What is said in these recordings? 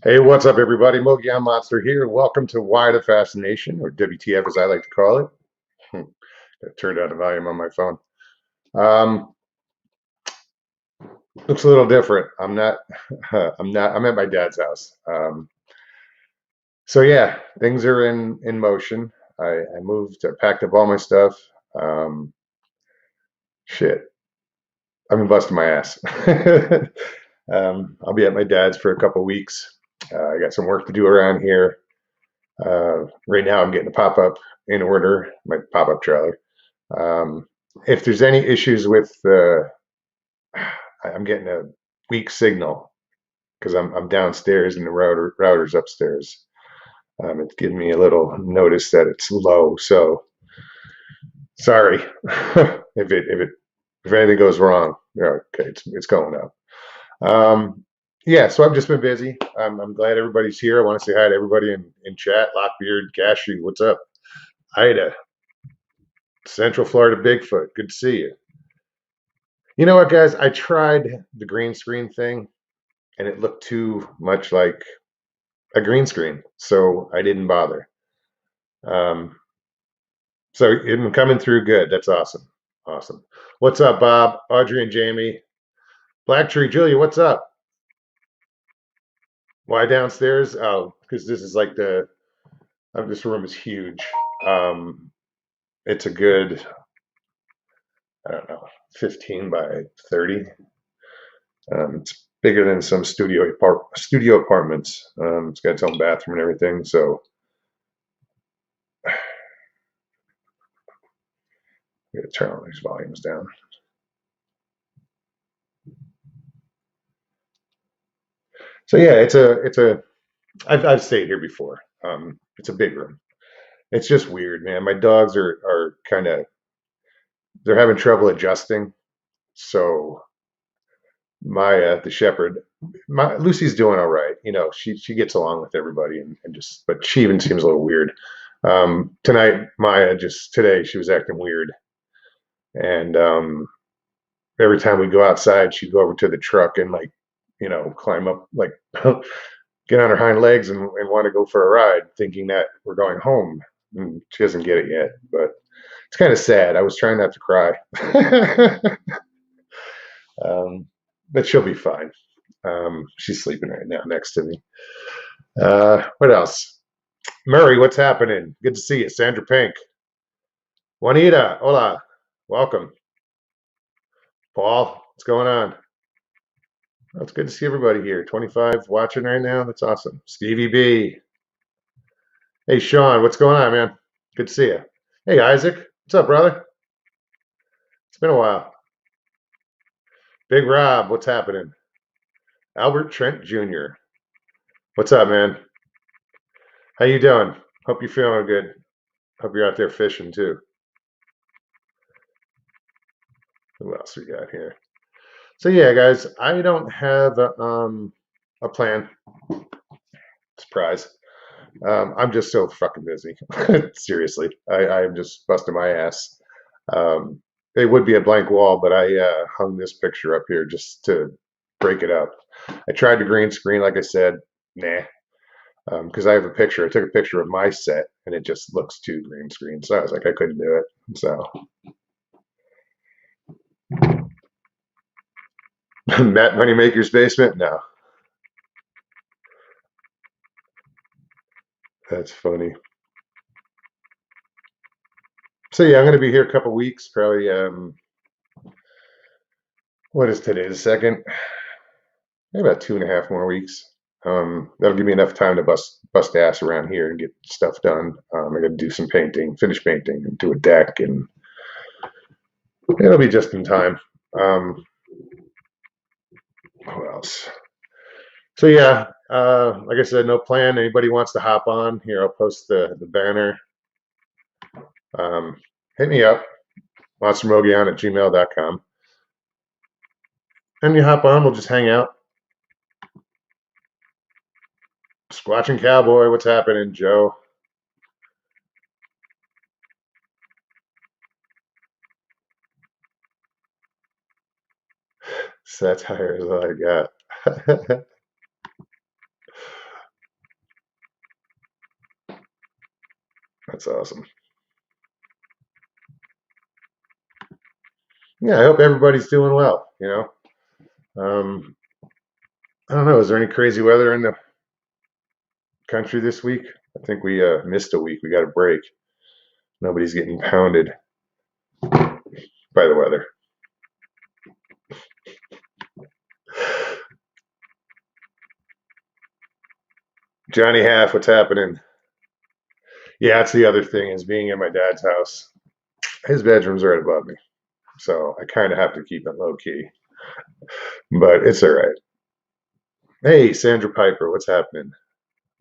Hey, what's up, everybody? Mogollon Monster here. Welcome to Why the Fascination, or WTF as I like to call it. I turned down the volume on my phone. Um, Looks a little different. I'm not. I'm at my dad's house. So yeah, things are in motion. I moved. I packed up all my stuff. Um, Shit, I've been busting my ass. I'll be at my dad's for a couple weeks. I got some work to do around here. Right now, I'm getting a pop up in order. My pop up trailer. Um, if there's any issues with I'm getting a weak signal because I'm downstairs and the router's upstairs. It's giving me a little notice that it's low. So sorry if anything goes wrong. Yeah, okay, it's going up. Um, yeah, so I've just been busy. I'm glad everybody's here. I want to say hi to everybody in chat. Lockbeard, Gashi, what's up? Ida, Central Florida Bigfoot, good to see you. You know what, guys? I tried the green screen thing, and it looked too much like a green screen, so I didn't bother. Um, so it's coming through good. That's awesome. Awesome. What's up, Bob, Audrey, and Jamie? Black Tree, Julia, what's up? Why downstairs? Oh, because this is like this room is huge. Um, it's a good, I don't know, 15 by 30. It's bigger than some studio apartments. It's got its own bathroom and everything. So I'm gonna turn all these volumes down. So yeah, I've stayed here before. It's a big room. It's just weird, man. My dogs are kind of they're having trouble adjusting. So Maya, the shepherd, my Lucy's doing all right. You know, she gets along with everybody and just, but she even seems a little weird. Tonight, Maya just today she was acting weird, and every time we go outside, she'd go over to the truck and like, climb up like get on her hind legs and want to go for a ride, thinking that we're going home. And she doesn't get it yet, but it's kind of sad. I was trying not to cry, um, but she'll be fine. She's sleeping right now next to me. What else? Murray, what's happening? Good to see you. Sandra Pink. Juanita, hola. Welcome. Paul, what's going on? Well, it's good to see everybody here. 25 watching right now. That's awesome. Stevie B. Hey, Sean, what's going on, man? Good to see you. Hey, Isaac. What's up, brother? It's been a while. Big Rob, what's happening? Albert Trent Jr. What's up, man? How you doing? Hope you're feeling good. Hope you're out there fishing too. Who else we got here? So yeah, guys, I don't have a plan. Surprise. I'm just so fucking busy. Seriously, I'm just busting my ass. Um, it would be a blank wall, but I hung this picture up here just to break it up. I tried the green screen, like I said, nah, because I have a picture. I took a picture of my set, and it just looks too green screen. So I was like, I couldn't do it. So Matt Moneymaker's basement? No, that's funny. So yeah, I'm gonna be here a couple weeks, probably. What is today? The second? Maybe about 2.5 more weeks. That'll give me enough time to bust ass around here and get stuff done. I got to do some painting, finish painting, and do a deck, and it'll be just in time. Um, what else? So yeah, like I said, no plan. Anybody wants to hop on here? I'll post the banner. Um, Hit me up, monstermogollon@gmail.com, and you hop on. We'll just hang out. Squatch and Cowboy, what's happening, Joe? Satire is all I got. That's awesome. Yeah, I hope everybody's doing well. I don't know. Is there any crazy weather in the country this week? I think we missed a week. We got a break. Nobody's getting pounded by the weather. Johnny Half, what's happening? Yeah, that's the other thing is being in my dad's house. His bedroom's right above me, so I kind of have to keep it low key, but it's all right. Hey, Sandra Piper, what's happening?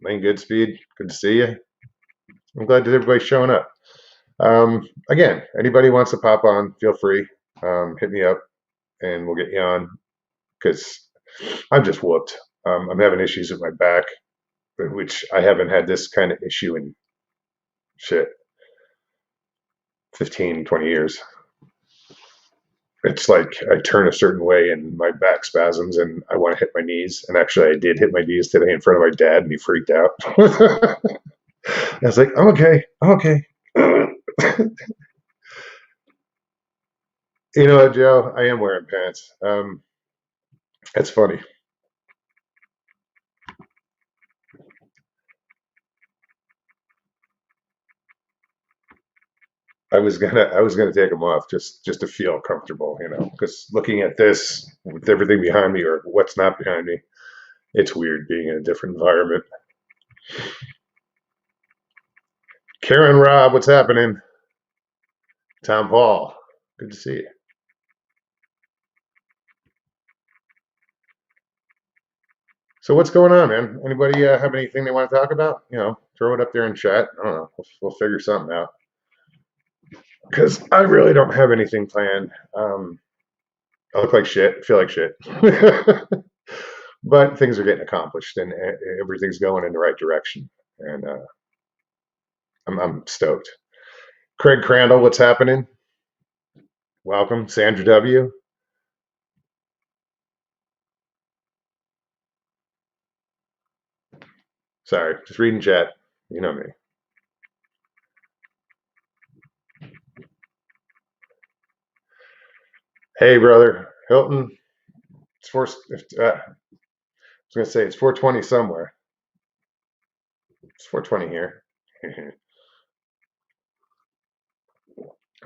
Lane Goodspeed, good to see you. I'm glad that everybody's showing up. Again, anybody wants to pop on, feel free. Hit me up, and we'll get you on because I'm just whooped. I'm having issues with my back, which I haven't had this kind of issue in shit 15, 20 years. It's like I turn a certain way and my back spasms and I want to hit my knees. And actually, I did hit my knees today in front of my dad and he freaked out. I was like, I'm okay. I'm okay. You know what, Joe? I am wearing pants. It's funny. I was gonna take them off just to feel comfortable, because looking at this with everything behind me or what's not behind me, it's weird being in a different environment. Karen Rob, what's happening? Tom Paul, good to see you. So what's going on, man? Anybody have anything they want to talk about? Throw it up there in chat. I don't know. We'll figure something out. Because I really don't have anything planned. I look like shit. I feel like shit. But things are getting accomplished and everything's going in the right direction. And I'm stoked. Craig Crandall, what's happening? Welcome. Sandra W. Sorry, just reading chat. You know me. Hey, brother. Hilton. It's four. I was gonna say it's 4:20 somewhere. It's 4:20 here.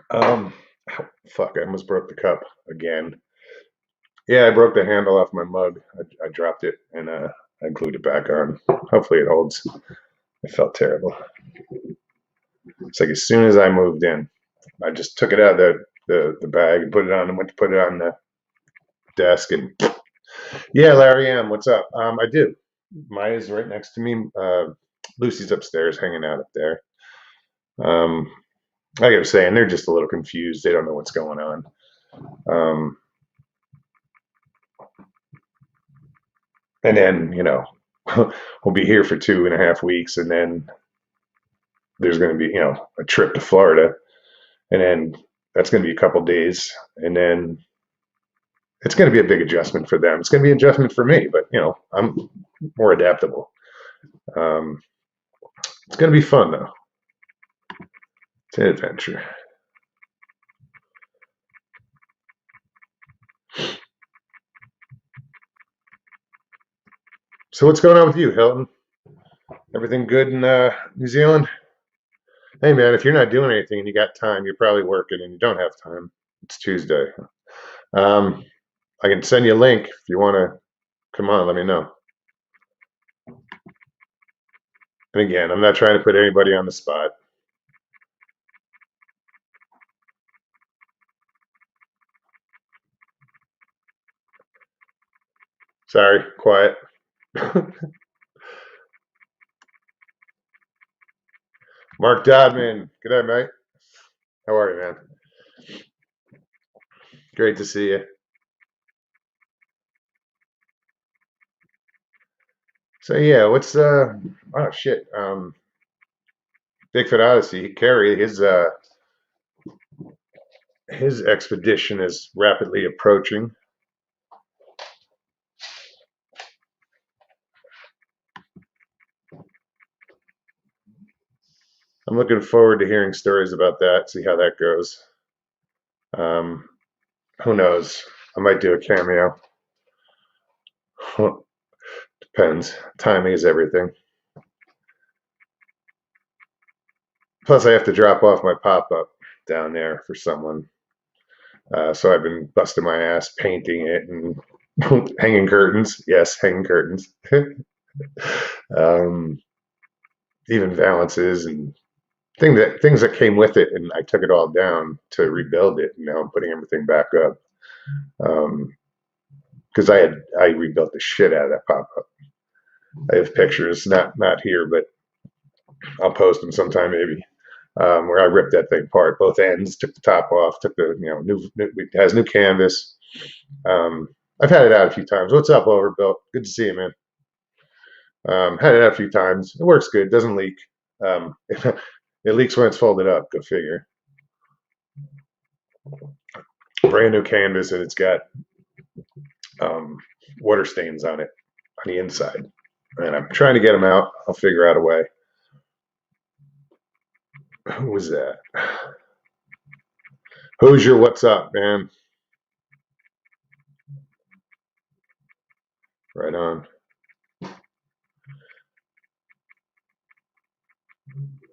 um, fuck! I almost broke the cup again. Yeah, I broke the handle off my mug. I dropped it and I glued it back on. Hopefully it holds. It felt terrible. It's like as soon as I moved in, I just took it out of the bag and put it on and went to put it on the desk and yeah, Larry M, what's up? I do. Maya's right next to me. Lucy's upstairs hanging out up there. Like I was saying, they're just a little confused. They don't know what's going on. Um, and then, we'll be here for 2.5 weeks, and then there's going to be, a trip to Florida, and then that's going to be a couple days, and then it's going to be a big adjustment for them. It's going to be an adjustment for me, but I'm more adaptable. Um, it's going to be fun though. It's an adventure. So what's going on with you, Hilton? Everything good in New Zealand? Hey man, if you're not doing anything and you got time, you're probably working and you don't have time. It's Tuesday. Um, I can send you a link if you want to come on. Let me know. And again, I'm not trying to put anybody on the spot. Sorry, quiet. Mark Dodman, good day, mate. How are you, man? Great to see you. So yeah, what's oh shit. Bigfoot Odyssey, Kerry, his expedition is rapidly approaching. I'm looking forward to hearing stories about that, see how that goes. Um, who knows? I might do a cameo. Depends. Timing is everything. Plus, I have to drop off my pop-up down there for someone. So I've been busting my ass painting it and hanging curtains. Yes, hanging curtains. um, even valances and things that came with it, and I took it all down to rebuild it. And now I'm putting everything back up because I rebuilt the shit out of that pop-up. I have pictures, not here, but I'll post them sometime maybe. Where I ripped that thing apart, both ends, took the top off, took the new it has new canvas. I've had it out a few times. What's up, Overbuilt? Good to see you, man. Had it out a few times. It works good. Doesn't leak. It leaks when it's folded up. Go figure. Brand new canvas, and it's got water stains on it on the inside. And I'm trying to get them out. I'll figure out a way. Who was that? Hoosier, what's up, man? Right on.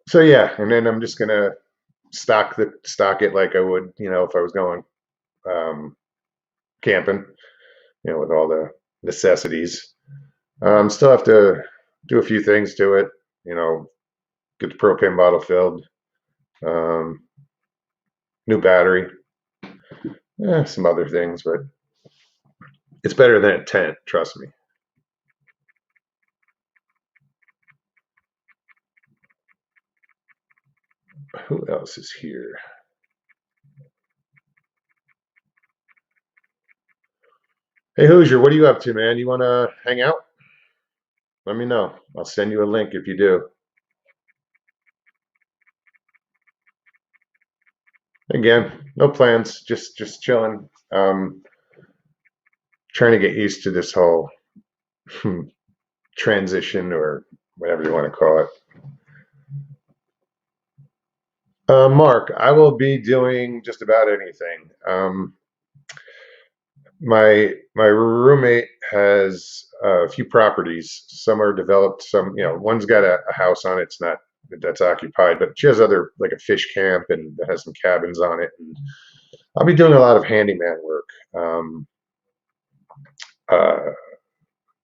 So yeah, and then I'm just gonna stock it like I would, if I was going um, camping, with all the necessities. Still have to do a few things to it, get the propane bottle filled, um, new battery, some other things, but it's better than a tent, trust me. Who else is here? Hey Hoosier, what are you up to, man? You want to hang out? Let me know. I'll send you a link if you do. Again, no plans, just chilling. Trying to get used to this whole transition or whatever you want to call it. Mark, I will be doing just about anything. My roommate has a few properties. Some are developed. Some, one's got a house on it. It's not that's occupied, but she has other like a fish camp and that has some cabins on it. And I'll be doing a lot of handyman work. Uh,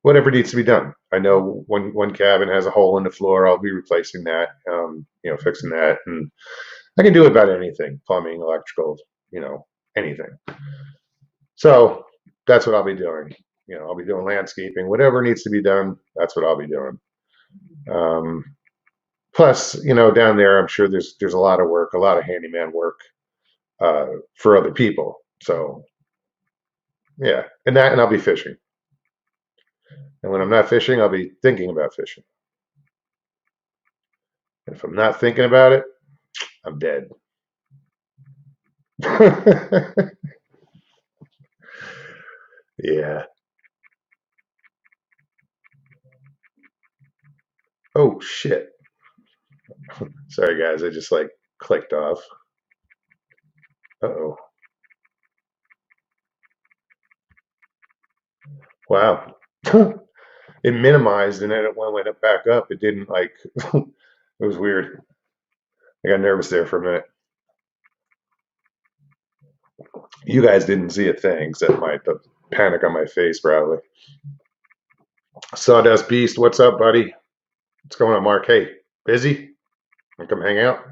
Whatever needs to be done. I know one cabin has a hole in the floor. I'll be replacing that. Fixing that, and I can do about anything: plumbing, electrical, anything. So that's what I'll be doing. I'll be doing landscaping, whatever needs to be done. That's what I'll be doing. Um, Plus, down there, I'm sure there's a lot of work, a lot of handyman work for other people. So yeah, and I'll be fishing. And when I'm not fishing, I'll be thinking about fishing. And if I'm not thinking about it, I'm dead. Yeah. Oh shit. Sorry guys, I just like clicked off. Uh-oh. Wow. It minimized and then it went back up. It didn't like it was weird. I got nervous there for a minute. You guys didn't see a thing except the panic on my face probably. Sawdust Beast, what's up, buddy? What's going on, Mark? Hey, busy? Want to come hang out?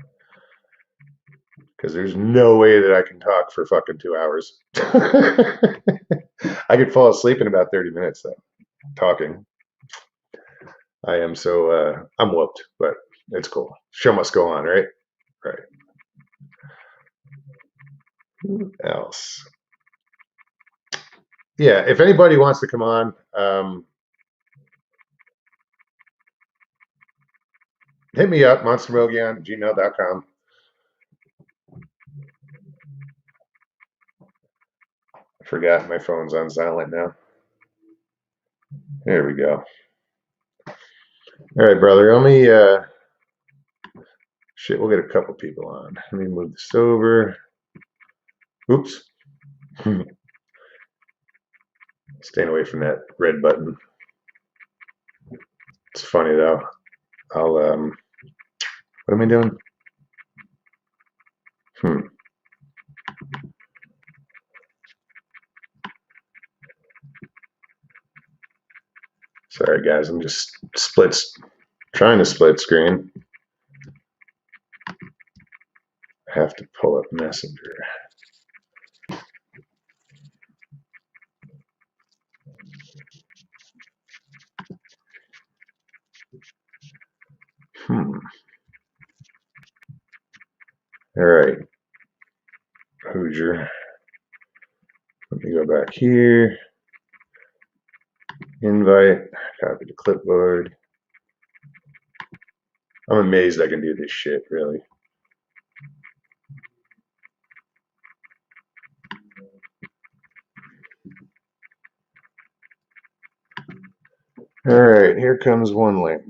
Because there's no way that I can talk for fucking 2 hours. I could fall asleep in about 30 minutes though, talking. I am so I'm whooped, but it's cool. Show must go on, right? Right. Who else? Yeah, if anybody wants to come on, hit me up, monstermogollon@gmail.com. I forgot my phone's on silent now. There we go. All right, brother. Let me Shit, we'll get a couple people on. Let me move this over. Oops. Staying away from that red button. It's funny though. I'll what am I doing? Sorry guys, I'm just trying to split screen. I have to pull up Messenger. All right, Hoosier. Let me go back here. Invite, copy to clipboard. I'm amazed I can do this shit, really. All right, here comes one link,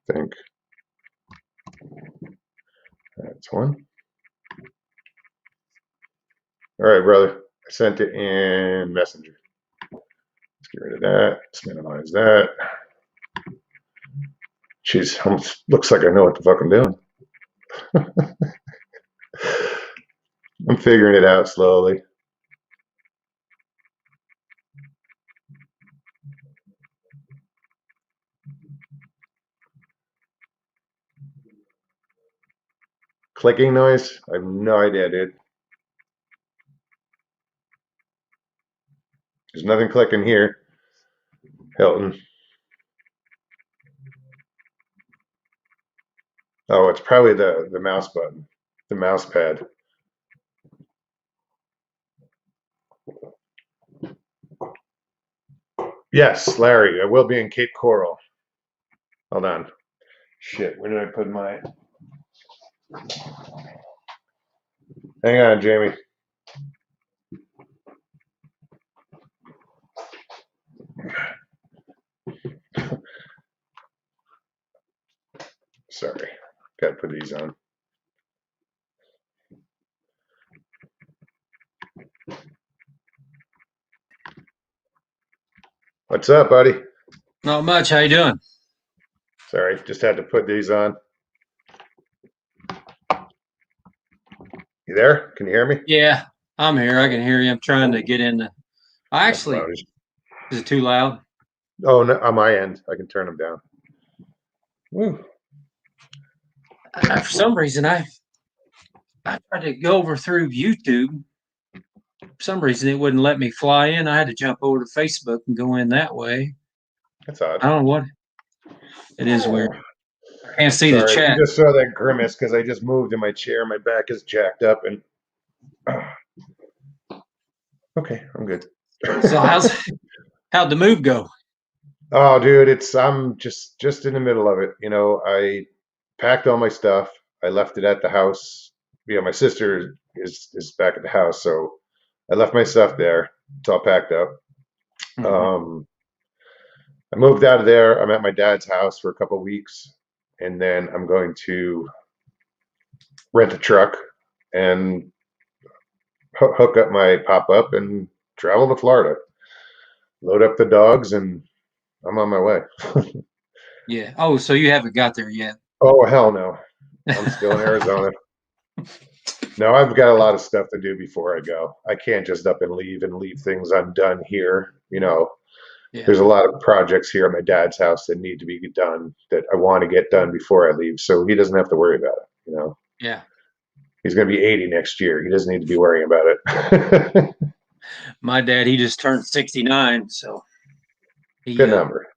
I think. That's one. All right, brother. I sent it in Messenger. Let's get rid of that. Let's minimize that. Jeez, almost looks like I know what the fuck I'm doing. I'm figuring it out slowly. Clicking noise? I have no idea, dude. There's nothing clicking here. Hilton. Oh, it's probably the mouse button, the mouse pad. Yes, Larry, I will be in Cape Coral. Hold on. Shit, where did I put my... Hang on, Jamie. Sorry, gotta put these on. What's up, buddy? Not much. How you doing? Sorry, just had to put these on. You there? Can you hear me? Yeah, I'm here. I can hear you. I'm trying to get in. Actually, is it too loud? Oh, no, on my end, I can turn them down. Woo. For some reason, I tried to go over through YouTube. For some reason, it wouldn't let me fly in. I had to jump over to Facebook and go in that way. That's odd. I don't know what. It is weird. I can't see the chat. You just saw that grimace because I just moved in my chair. My back is jacked up and... Okay, I'm good. So how'd the move go? Oh, dude, I'm just in the middle of it. You know, I packed all my stuff. I left it at the house. You know, my sister is back at the house, so I left my stuff there. It's all packed up. I moved out of there. I'm at my dad's house for a couple of weeks, and then I'm going to rent a truck and hook up my pop-up and travel to Florida. Load up the dogs, and I'm on my way. Yeah. Oh, so you haven't got there yet? Oh, hell no. I'm still in Arizona. No, I've got a lot of stuff to do before I go. I can't just up and leave things undone here. You know, there's a lot of projects here at my dad's house that need to be done that I want to get done before I leave. So he doesn't have to worry about it, you know? Yeah. He's going to be 80 next year. He doesn't need to be worrying about it. My dad, he just turned 69. So good number.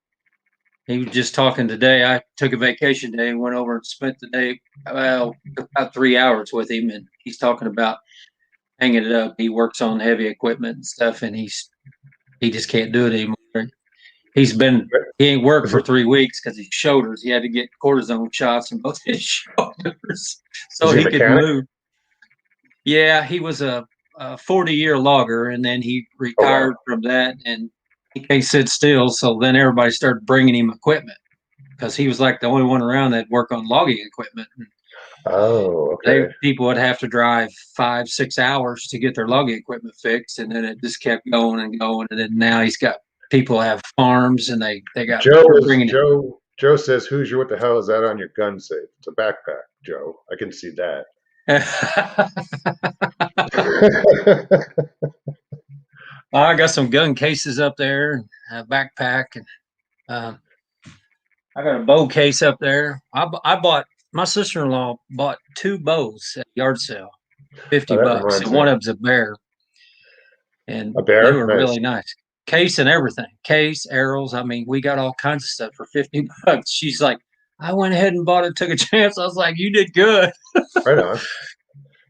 He was just talking today. I took a vacation day and went over and spent the day, about 3 hours with him. And he's talking about hanging it up. He works on heavy equipment and stuff, and he just can't do it anymore. He ain't worked for 3 weeks because his shoulders. He had to get cortisone shots in both his shoulders so he could move. Yeah, he was a 40-year logger, and then he retired from that, and he can't sit still. So then everybody started bringing him equipment because he was like the only one around that worked on logging equipment. Oh, They okay. people would have to drive 5, 6 hours to get their logging equipment fixed, and then it just kept going and going. And then now he's got people have farms, and they're bringing it. Joe says, Hoosier, what the hell is that on your gun safe? It's a backpack, Joe. I can see that. I got some gun cases up there, a backpack, and um, I got a bow case up there. I bought my sister in law bought 2 bows at a yard sale, Oh, fifty that bucks, reminds and me. one of them's a bear, and A they bear? were Nice. really nice. Case and everything, case, arrows. I mean, we got all kinds of stuff for 50 bucks. She's like, I went ahead and bought it, took a chance. I was like, you did good. Right on.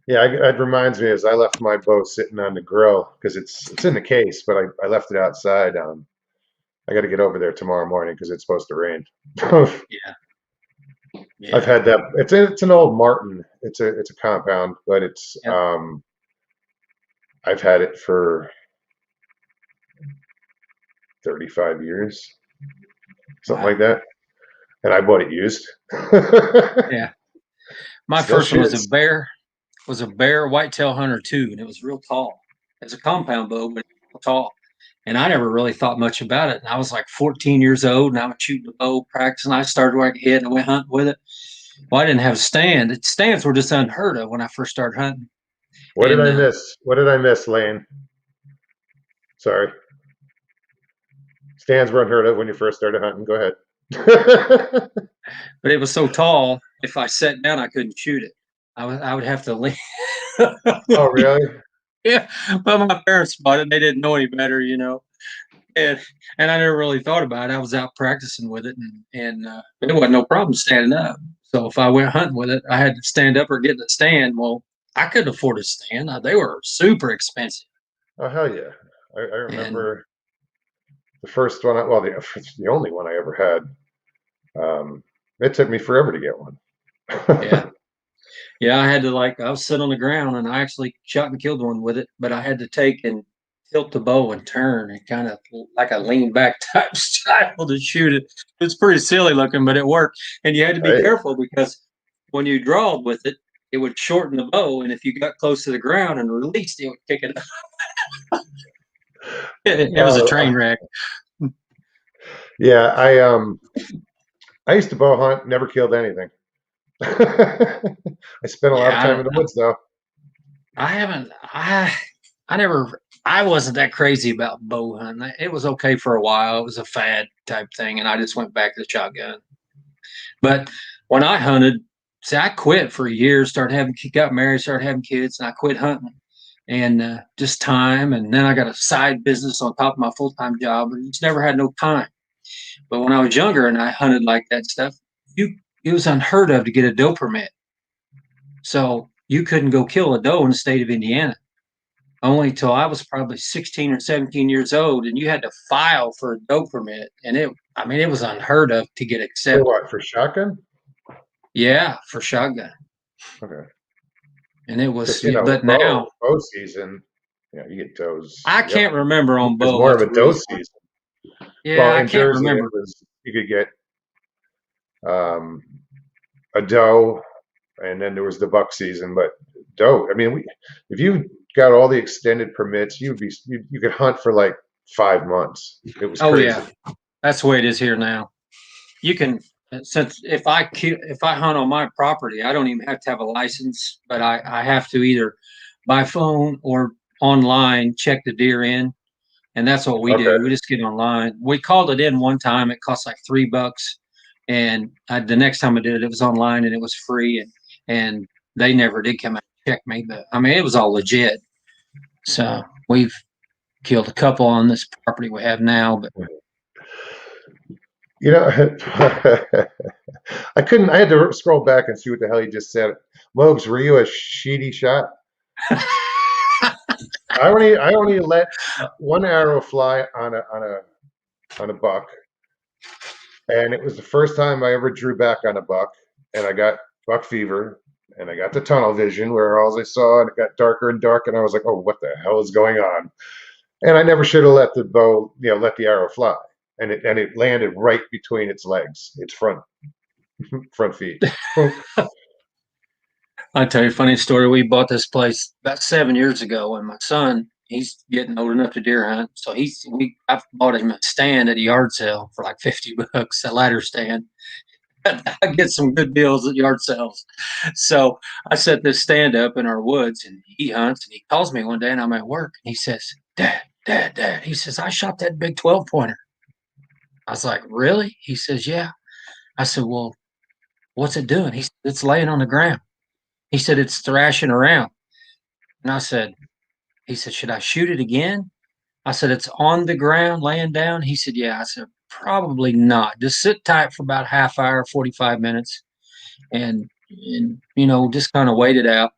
Yeah, it reminds me as I left my bow sitting on the grill because it's in the case, but I left it outside. I got to get over there tomorrow morning because it's supposed to rain. Yeah, I've yeah, had that. It's an old Martin. It's a compound, but it's yep. I've had it for 35 years, something like Wow. that, and I bought it used. Yeah. My Still first one was a shits. bear, whitetail hunter too, and it was real tall. It's a compound bow, but it's tall. And I never really thought much about it. And I was like 14 years old, and I was shooting the bow, practicing. I started where I could hit, and I went hunting with it. Well, I didn't have a stand. Stands were just unheard of when I first started hunting. What did And I miss? What did I miss, Lane? Sorry. Stands were unheard of when you first started hunting. Go ahead. but it was so tall, if I sat down, I couldn't shoot it. I would have to lean. Oh, really? Yeah, but my parents bought it. They didn't know any better, and I never really thought about it. I was out practicing with it, and it wasn't no problem standing up. So if I went hunting with it, I had to stand up or get in a stand. Well, I couldn't afford a stand. They were super expensive, Oh, hell yeah. I and remember the first one. Well, the only one I ever had. It took me forever to get one. yeah, yeah. I had to I was sitting on the ground, and I actually shot and killed one with it. But I had to take and tilt the bow and turn and kind of like a lean back type style to shoot it. It's pretty silly looking, but it worked. And you had to be Hey, careful because when you drawed with it, it would shorten the bow, and if you got close to the ground and released, it would kick it up. It was a uh, train wreck. yeah, I used to bow hunt, never killed anything. I spent a lot of time Yeah, in the woods though. I haven't. I never. I wasn't that crazy about bow hunting. It was okay for a while. It was a fad type thing, and I just went back to the shotgun. But when I hunted, see, I quit for a year. Got married, started having kids, and I quit hunting. And just time, and then I got a side business on top of my full time job, and just never had no time. But when I was younger and I hunted like that stuff, you it was unheard of to get a doe permit. So you couldn't go kill a doe in the state of Indiana. Only till I was probably 16 or 17 years old, and you had to file for a doe permit, and it was unheard of to get For accepted. what? For shotgun? Yeah, for shotgun, Okay. and it Because was. with But now bow season, you get does. I Yep. can't remember on There's bow more what of the a doe rules were. season. Yeah, Well, I in can't Jersey, remember. you could get um, a doe, and then there was the buck season. But doe, I mean, if you got all the extended permits, you could hunt for like 5 months. It was Oh yeah, crazy. that's the way it is here now. You can since if I hunt on my property, I don't even have to have a license, but I have to either by phone or online check the deer in, and that's what we Okay. do. We just get online. We called it in one time. It cost like $3, and the next time I did it, it was online and it was free, and they never did come out and check me. But I mean, it was all legit. So we've killed a couple on this property we have now, but You know, I couldn't. I had to scroll back and see what the hell you just said. Mobes, were you a sheedy shot? I only let one arrow fly on a buck, and it was the first time I ever drew back on a buck, and I got buck fever, and I got the tunnel vision where all I saw, and it got darker and darker, and I was like, oh, what the hell is going on? And I never should have let the bow, let the arrow fly, and it landed right between its legs, its front feet. I'll tell you a funny story. We bought this place about 7 years ago, and my son, he's getting old enough to deer hunt. So I bought him a stand at a yard sale for like $50, a ladder stand. I get some good deals at yard sales. So I set this stand up in our woods, and he hunts, and he calls me one day, and I'm at work, and he says, Dad, he says, I shot that big 12 pointer. I was like, really? He says, yeah. I said, well, what's it doing? He said, it's laying on the ground. He said, it's thrashing around. And he said, should I shoot it again? I said, it's on the ground, laying down. He said, yeah. I said, probably not. Just sit tight for about half hour, 45 minutes, and just kind of wait it out.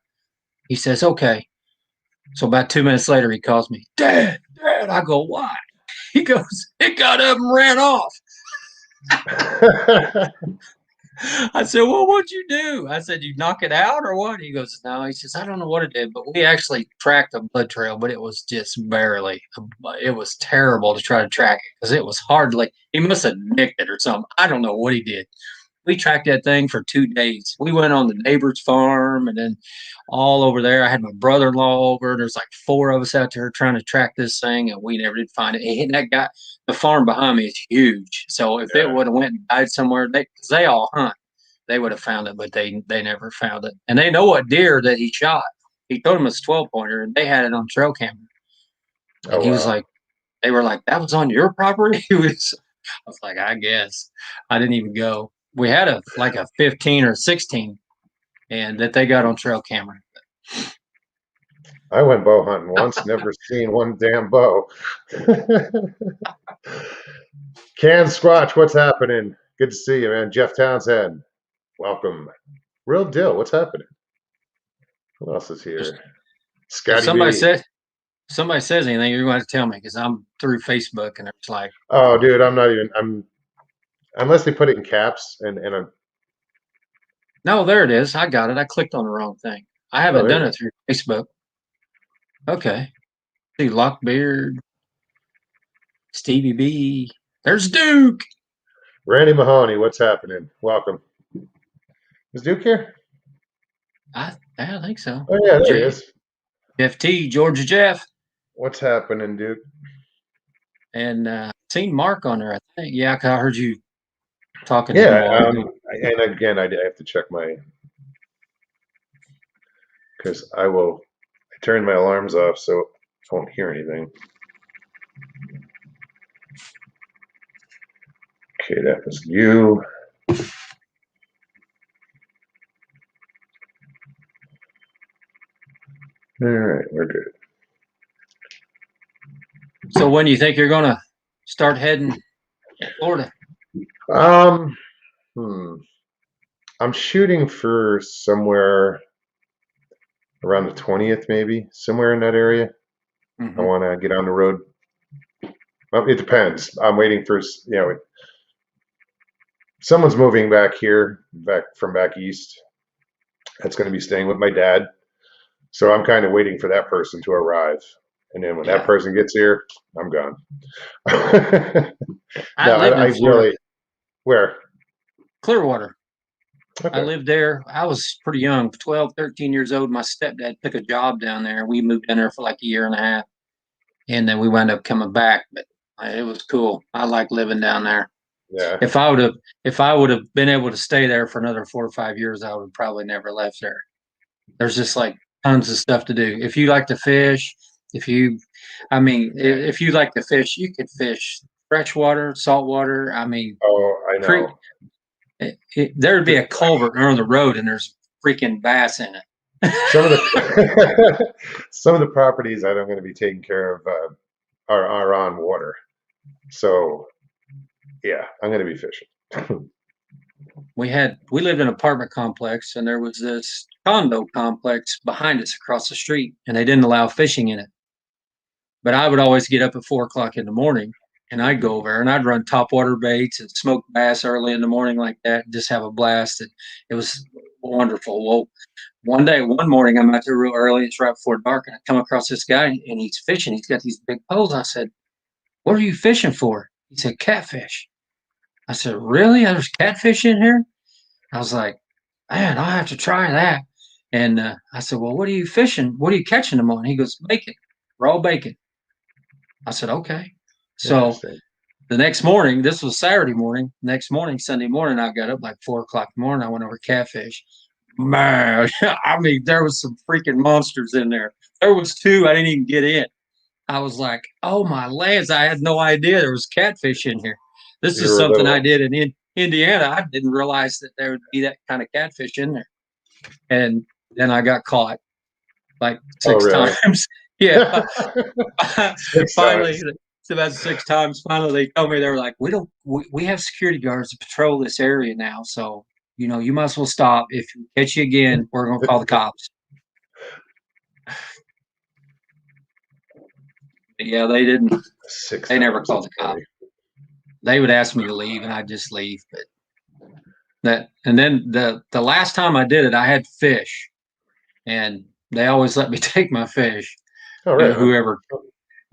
He says, okay. So about 2 minutes later, he calls me, Dad. I go, why? He goes, it got up and ran off. I said, well, what'd you do? I said, you knock it out or what? He goes, no. He says, I don't know what it did, but we actually tracked a blood trail, but it was just barely. It was terrible to try to track it because it was hardly, he must have nicked it or something. I don't know what he did. We tracked that thing for 2 days. We went on the neighbor's farm and then all over there. I had my brother-in-law over. There's like four of us out there trying to track this thing, and we never did find it. And that guy, the farm behind me is huge. So if it Yeah. would have went and died somewhere, because they all hunt, they would have found it, but they never found it. And they know what deer that he shot. He told them it's 12 pointer, and they had it on trail camera. Oh And he was wow. like, they were like, that was on your property. I was like, I guess. I didn't even go. We had a 15 or 16, and that they got on trail camera. I went bow hunting once, never seen one damn bow. Can Squatch, what's happening? Good to see you, man. Jeff Townsend, welcome. Real deal, what's happening? Who else is Just, here? if Scotty B. somebody says anything, you're going to have to tell me because I'm through Facebook and it's like, Oh, dude, I'm not even. I'm unless they put it in caps and a. no, there it is. I got it. I clicked on the wrong thing. I Oh, haven't there done you it through Facebook. Okay. See Lockbeard, Stevie B. There's Duke. go. Randy Mahoney, what's happening? Welcome. Is Duke here? I think so. Oh yeah, there he is. Jeff T, Georgia Jeff, What's happening, Duke? and seen Mark on there. I think. Yeah, I heard you talking to him Yeah, a while ago. and again, I have to check my because I will. I turn my alarms off so I won't hear anything. Okay, that was you. All right, we're good. So when do you think you're gonna start heading to Florida? Um, hmm. I'm shooting for somewhere around the 20th, maybe somewhere in that area. I Mm-hmm. want to get on the road. Well, it depends. I'm waiting for someone's moving back here, back from back east. That's going to be staying with my dad. So I'm kind of waiting for that person to arrive. And then when that Yeah, person gets here, I'm gone. I No, lived in I Florida, really, where? Clearwater. I Okay. lived there. I was pretty young, 12, 13 years old. My stepdad took a job down there. We moved in there for like a year and a half, and then we wound up coming back. But it was cool. I like living down there. Yeah. If I would have, if I would have been able to stay there for another 4 or 5 years, I would have probably never left there. There's just like tons of stuff to do. If you like to fish, if you, I mean, if you like to fish, you could fish freshwater, saltwater. I mean, Oh, I creek. know. There'd be a culvert on the road, and there's freaking bass in it. Some of the some of the properties that I'm going to be taking care of are on water. So yeah, I'm going to be fishing. We lived in an apartment complex, and there was this condo complex behind us across the street, and they didn't allow fishing in it. But I would always get up at 4 o'clock in the morning, and I'd go over and I'd run topwater baits and smoke bass early in the morning like that, and just have a blast. And it was wonderful. Well, one morning, I'm out there real early. It's right before dark, and I come across this guy, and he's fishing. He's got these big poles. I said, "What are you fishing for?" He said, "Catfish." I said, "Really? There's catfish in here?" I was like, "Man, I'll have to try that." And I said, well, what are you fishing? What are you catching them on? He goes, bacon, raw bacon. I said, okay. So Interesting. the next morning, this was Saturday morning. Next morning, Sunday morning, I got up like 4 o'clock in the morning. I went over catfish. Man, I mean, there was some freaking monsters in there. There was two I didn't even get in. I was like, oh my lands, I had no idea there was catfish in here. This You is were something I little. did in Indiana. I didn't realize that there would be that kind of catfish in there. And then I got caught like Oh, six really? times. Yeah. 6 times. Finally, it's about 6 times. Finally, they told me, they were like, we have security guards to patrol this area now. So, you might as well stop. If we catch you again, we're going to call the cops. But yeah, Six they never times. called That's the cops. funny. They would ask me to leave and I'd just leave. And then the last time I did it, I had fish and they always let me take my fish, Oh, right on. whoever,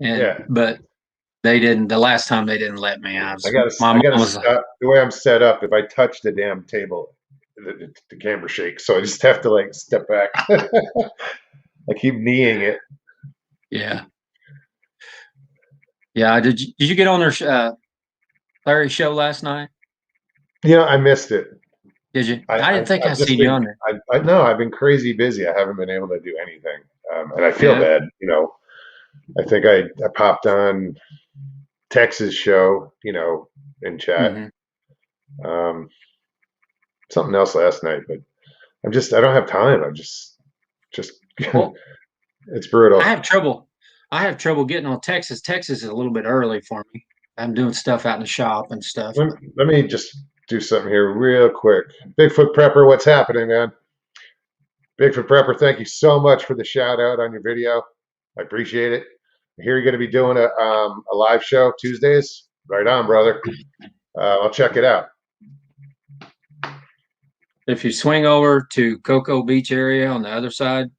Yeah. but they didn't, the last time they didn't let me. My I mom gotta was like, stop the way I'm set up. If I touch the damn table, the camera shakes. So I just have to like step back. I keep kneeing it. yeah. Yeah. Did you get on their, Larry's show last night? I missed it. Did you? I, I I didn't think I I've just seen you been on there. I no, I've been crazy busy. I haven't been able to do anything, and I feel Yeah. bad. I think I popped on Tex's show, in chat. Hmm. Um, something else last night, but I don't have time. Just Well, it's brutal. I have trouble. I have trouble getting on Texas. Texas is a little bit early for me. I'm doing stuff out in the shop and stuff. Let me just do something here real quick. Bigfoot Prepper, what's happening, man? Bigfoot Prepper, thank you so much for the shout out on your video. I appreciate it. I hear you're going to be doing a live show Tuesdays. Right on, brother. I'll check it out. If you swing over to Cocoa Beach area on the other side,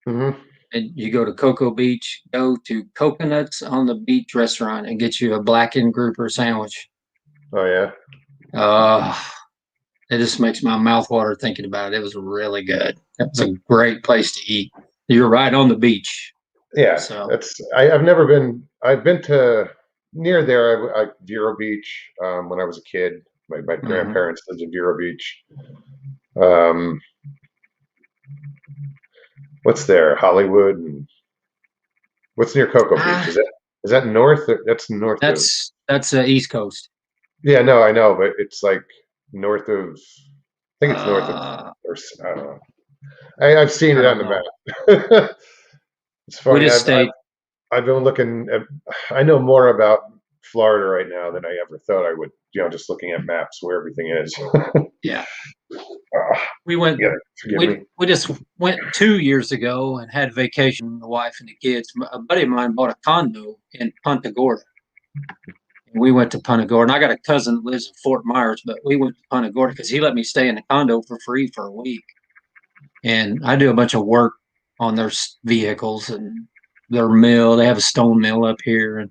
Mm-hmm. and you go to Cocoa Beach, go to Coconuts on the Beach restaurant and get you a blackened grouper sandwich. Oh yeah. Uh, it just makes my mouth water thinking about it. It was really good. It was a great place to eat. You're right on the beach. Yeah, So, I've never been. I've been to near there. Vero Beach when I was a kid. My mhm. grandparents lived in Vero Beach. Um, what's there? Hollywood and what's near Cocoa Beach? Ah, Is that north? That's north of. that's East Coast. Yeah, no, I know, but it's like north of. I think it's north of. Uh, Or I don't know. I've seen I it on don't the know. map. It's We funny. just stayed. I've been looking at, I know more about Florida right now than I ever thought I would, just looking at maps where everything is. Yeah, Ah, we went. yeah, forgive me. We just went 2 years ago and had vacation. The wife and the kids. A buddy of mine bought a condo in Punta Gorda. And we went to Punta Gorda. And I got a cousin that lives in Fort Myers, but we went to Punta Gorda because he let me stay in the condo for free for a week. And I do a bunch of work on their vehicles and their mill. They have a stone mill up here,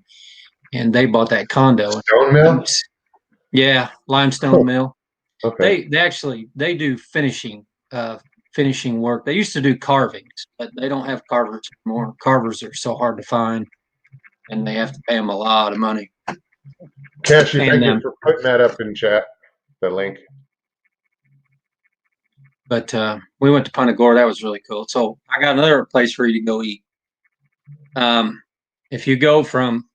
and they bought that condo. Stone And Mill? yeah, limestone Huh, mill. okay. They do finishing work. They used to do carvings, but they don't have carvers anymore. Carvers are so hard to find, and they have to pay them a lot of money. Cashew, And thank you for putting that up in chat, the link. but we went to Punta Gorda. That was really cool. So I got another place for you to go eat. If you go from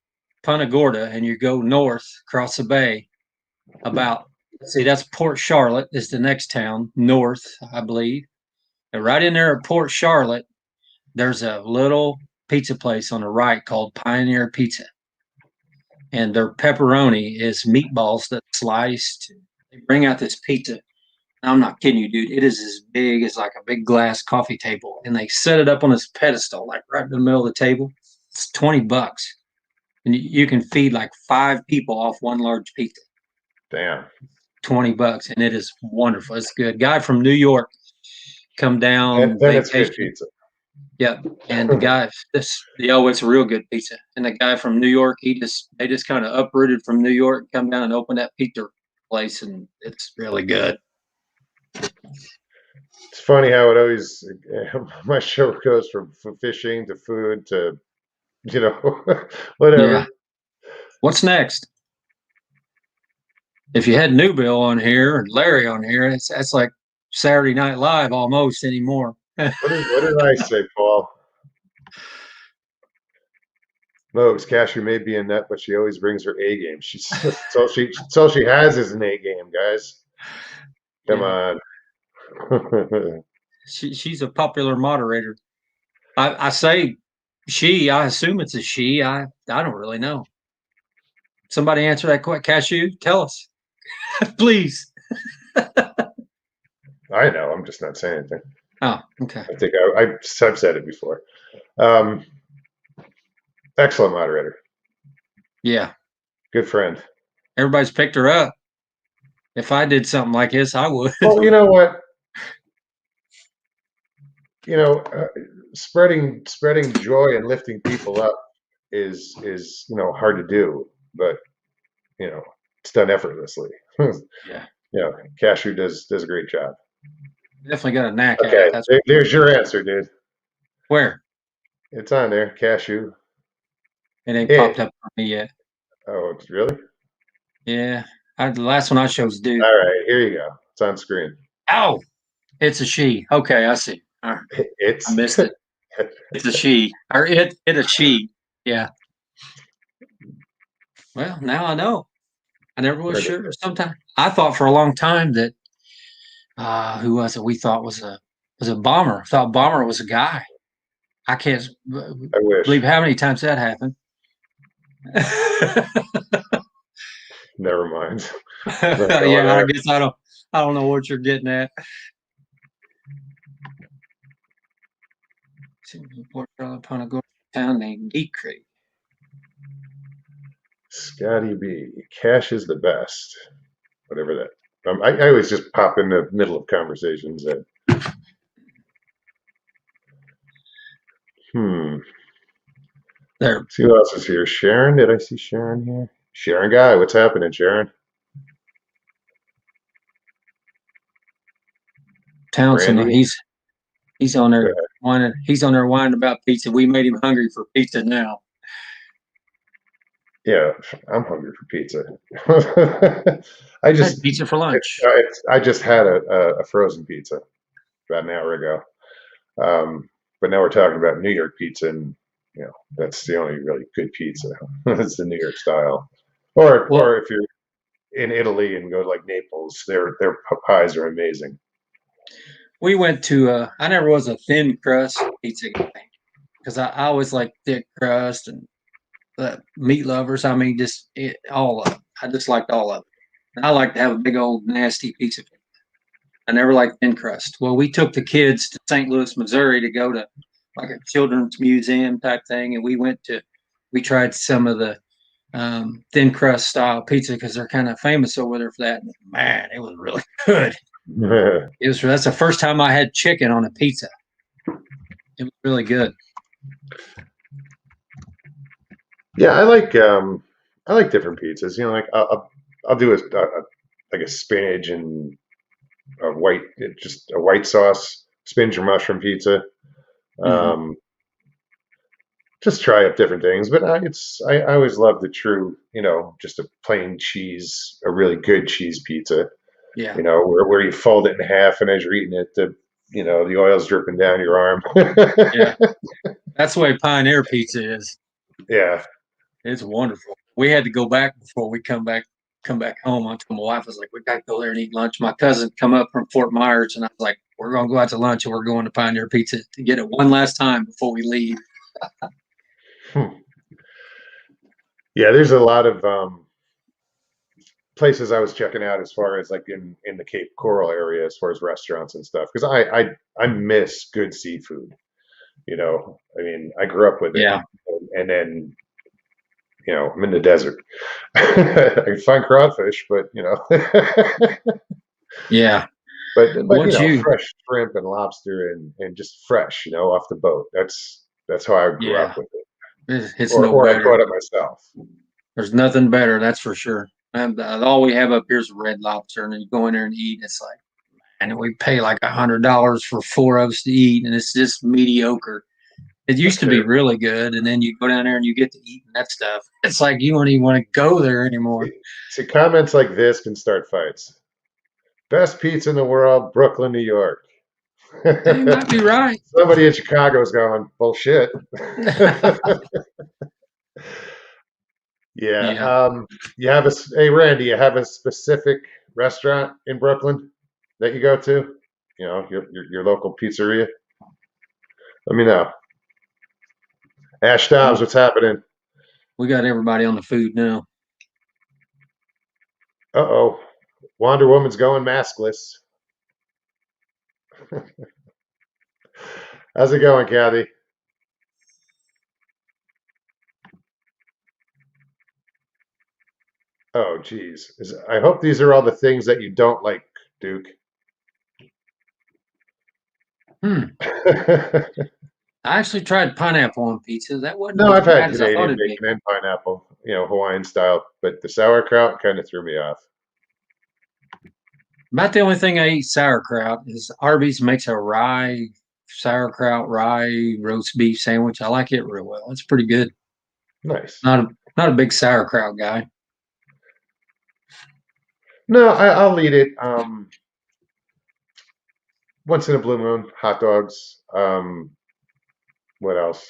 Punta Gorda and you go north across the bay, about let's see, that's Port Charlotte is the next town north, I believe. And right in there at Port Charlotte, there's a little pizza place on the right called Pioneer Pizza. And their pepperoni is meatballs that sliced. They bring out this pizza. I'm not kidding you, dude. It is as big as like a big glass coffee table. And they set it up on this pedestal, like right in the middle of the table. It's $20. And you can feed like 5 people off one large pizza. Damn. $20. And it is wonderful. It's good. Guy from New York come down Then it's good vacation. pizza. Yeah, and the guy, it's a real good pizza. And the guy from New York, they just kind of uprooted from New York, come down and open that pizza place, and it's really good. It's funny how it always my show goes from fishing to food to Yeah. whatever. What's next? If you had Newbill on here and Larry on here, that's like Saturday Night Live almost anymore. What did I say, Paul? Mo's Cashew may be a nut, but she always brings her A game. It's all she has is an A game, guys. Come Yeah. on. She's a popular moderator. I say she. I assume it's a she. I don't really know. Somebody answer that question. Cashew, tell us, please. I know. I'm just not saying anything. Oh, okay. I think I've said it before. Um, Excellent moderator. Yeah. Good friend. Everybody's picked her up. If I did something like this, I would. Well, you know what? Spreading joy and lifting people up is hard to do, but it's done effortlessly. Yeah. Cashew does a great job. Definitely got a knack at it. Okay, That's there's your answer, dude. where It's on there, Cashew. it ain't popped It. up for me yet. Oh, really? Yeah. The last one I chose dude. All right, here you go. It's on screen. Oh, it's a she. Okay, I see. All right. I It's missed it. It's a she. Or it a she. Yeah. Well, now I know. I never was sure. Sometimes I thought for a long time that who was it? We thought was a bomber. I thought bomber was a guy. I can't I wish. believe how many times that happened. Never mind. Yeah, I guess I don't know what you're getting at. Report upon a town named Deep Creek. Scotty B. Cash is the best. Whatever that. I always just pop in the middle of conversations. There, See who else is here. Sharon. Did I see Sharon here? Sharon guy. What's happening, Sharon? Townsend. Brandy. He's on there whining. He's on there whining about pizza. We made him hungry for pizza now. Yeah, I'm hungry for pizza. I had pizza for lunch. I just had a frozen pizza about an hour ago. But now we're talking about New York pizza, and that's the only really good pizza. It's the New York style. Or if you're in Italy and go to like Naples, their pies are amazing. We went to I never was a thin crust pizza guy because I always like thick crust and meat lovers. I mean, all of it. I just liked all of it. And I like to have a big old nasty piece of it. I never liked thin crust. Well, we took the kids to St. Louis, Missouri to go to like a children's museum type thing, and we tried some of the thin crust style pizza because they're kind of famous over there for that. And man, it was really good. That's the first time I had chicken on a pizza. It was really good. Yeah, I like different pizzas. Like I'll do like a spinach and just a white sauce spinach or mushroom pizza. Um, just try up different things, but I always love the true, just a plain cheese, a really good cheese pizza. Yeah. Where you fold it in half, and as you're eating it, the oil's dripping down your arm. Yeah. That's the way Pioneer Pizza is. Yeah. It's wonderful. We had to go back before we come back home. I told my wife, I was like, we got to go there and eat lunch. My cousin come up from Fort Myers, and I was like, we're going to go out to lunch, and we're going to Pioneer Pizza to get it one last time before we leave. Yeah, there's a lot of places I was checking out as far as like in the Cape Coral area as far as restaurants and stuff, because I miss good seafood. I mean, I grew up with it. Yeah. And then I'm in the desert. I can find crawfish, but Yeah. but fresh shrimp and lobster and just fresh, off the boat. That's how I grew up with it. It's or no or I better. caught it myself. There's nothing better, that's for sure. And all we have up here is red lobster, and then you go in there and eat. It's like, and we pay like $100 for 4 of us to eat, and it's just mediocre. It used to Okay. be really good, and then you go down there and you get to eat that stuff. It's like you don't even want to go there anymore. See, comments like this can start fights. Best pizza in the world, Brooklyn, New York. They might be right. Somebody in Chicago is going, bullshit. Yeah. Yeah. You have hey, Randy, you have a specific restaurant in Brooklyn that you go to? You know, your local pizzeria? Let me know. Ash Dobbs, what's happening? We got everybody on the food now. Uh-oh. Wonder Woman's going maskless. How's it going, Kathy? Oh, geez. I hope these are all the things that you don't like, Duke. I actually tried pineapple on pizza. That wasn't No, as I've had bad as I thought Canadian it'd be. bacon and pineapple, Hawaiian style, but the sauerkraut kind of threw me off. About the only thing I eat sauerkraut is Arby's makes a sauerkraut rye roast beef sandwich. I like it real well. It's pretty good. Nice. Not a big sauerkraut guy. No, I'll eat it. Once in a blue moon, hot dogs. What else?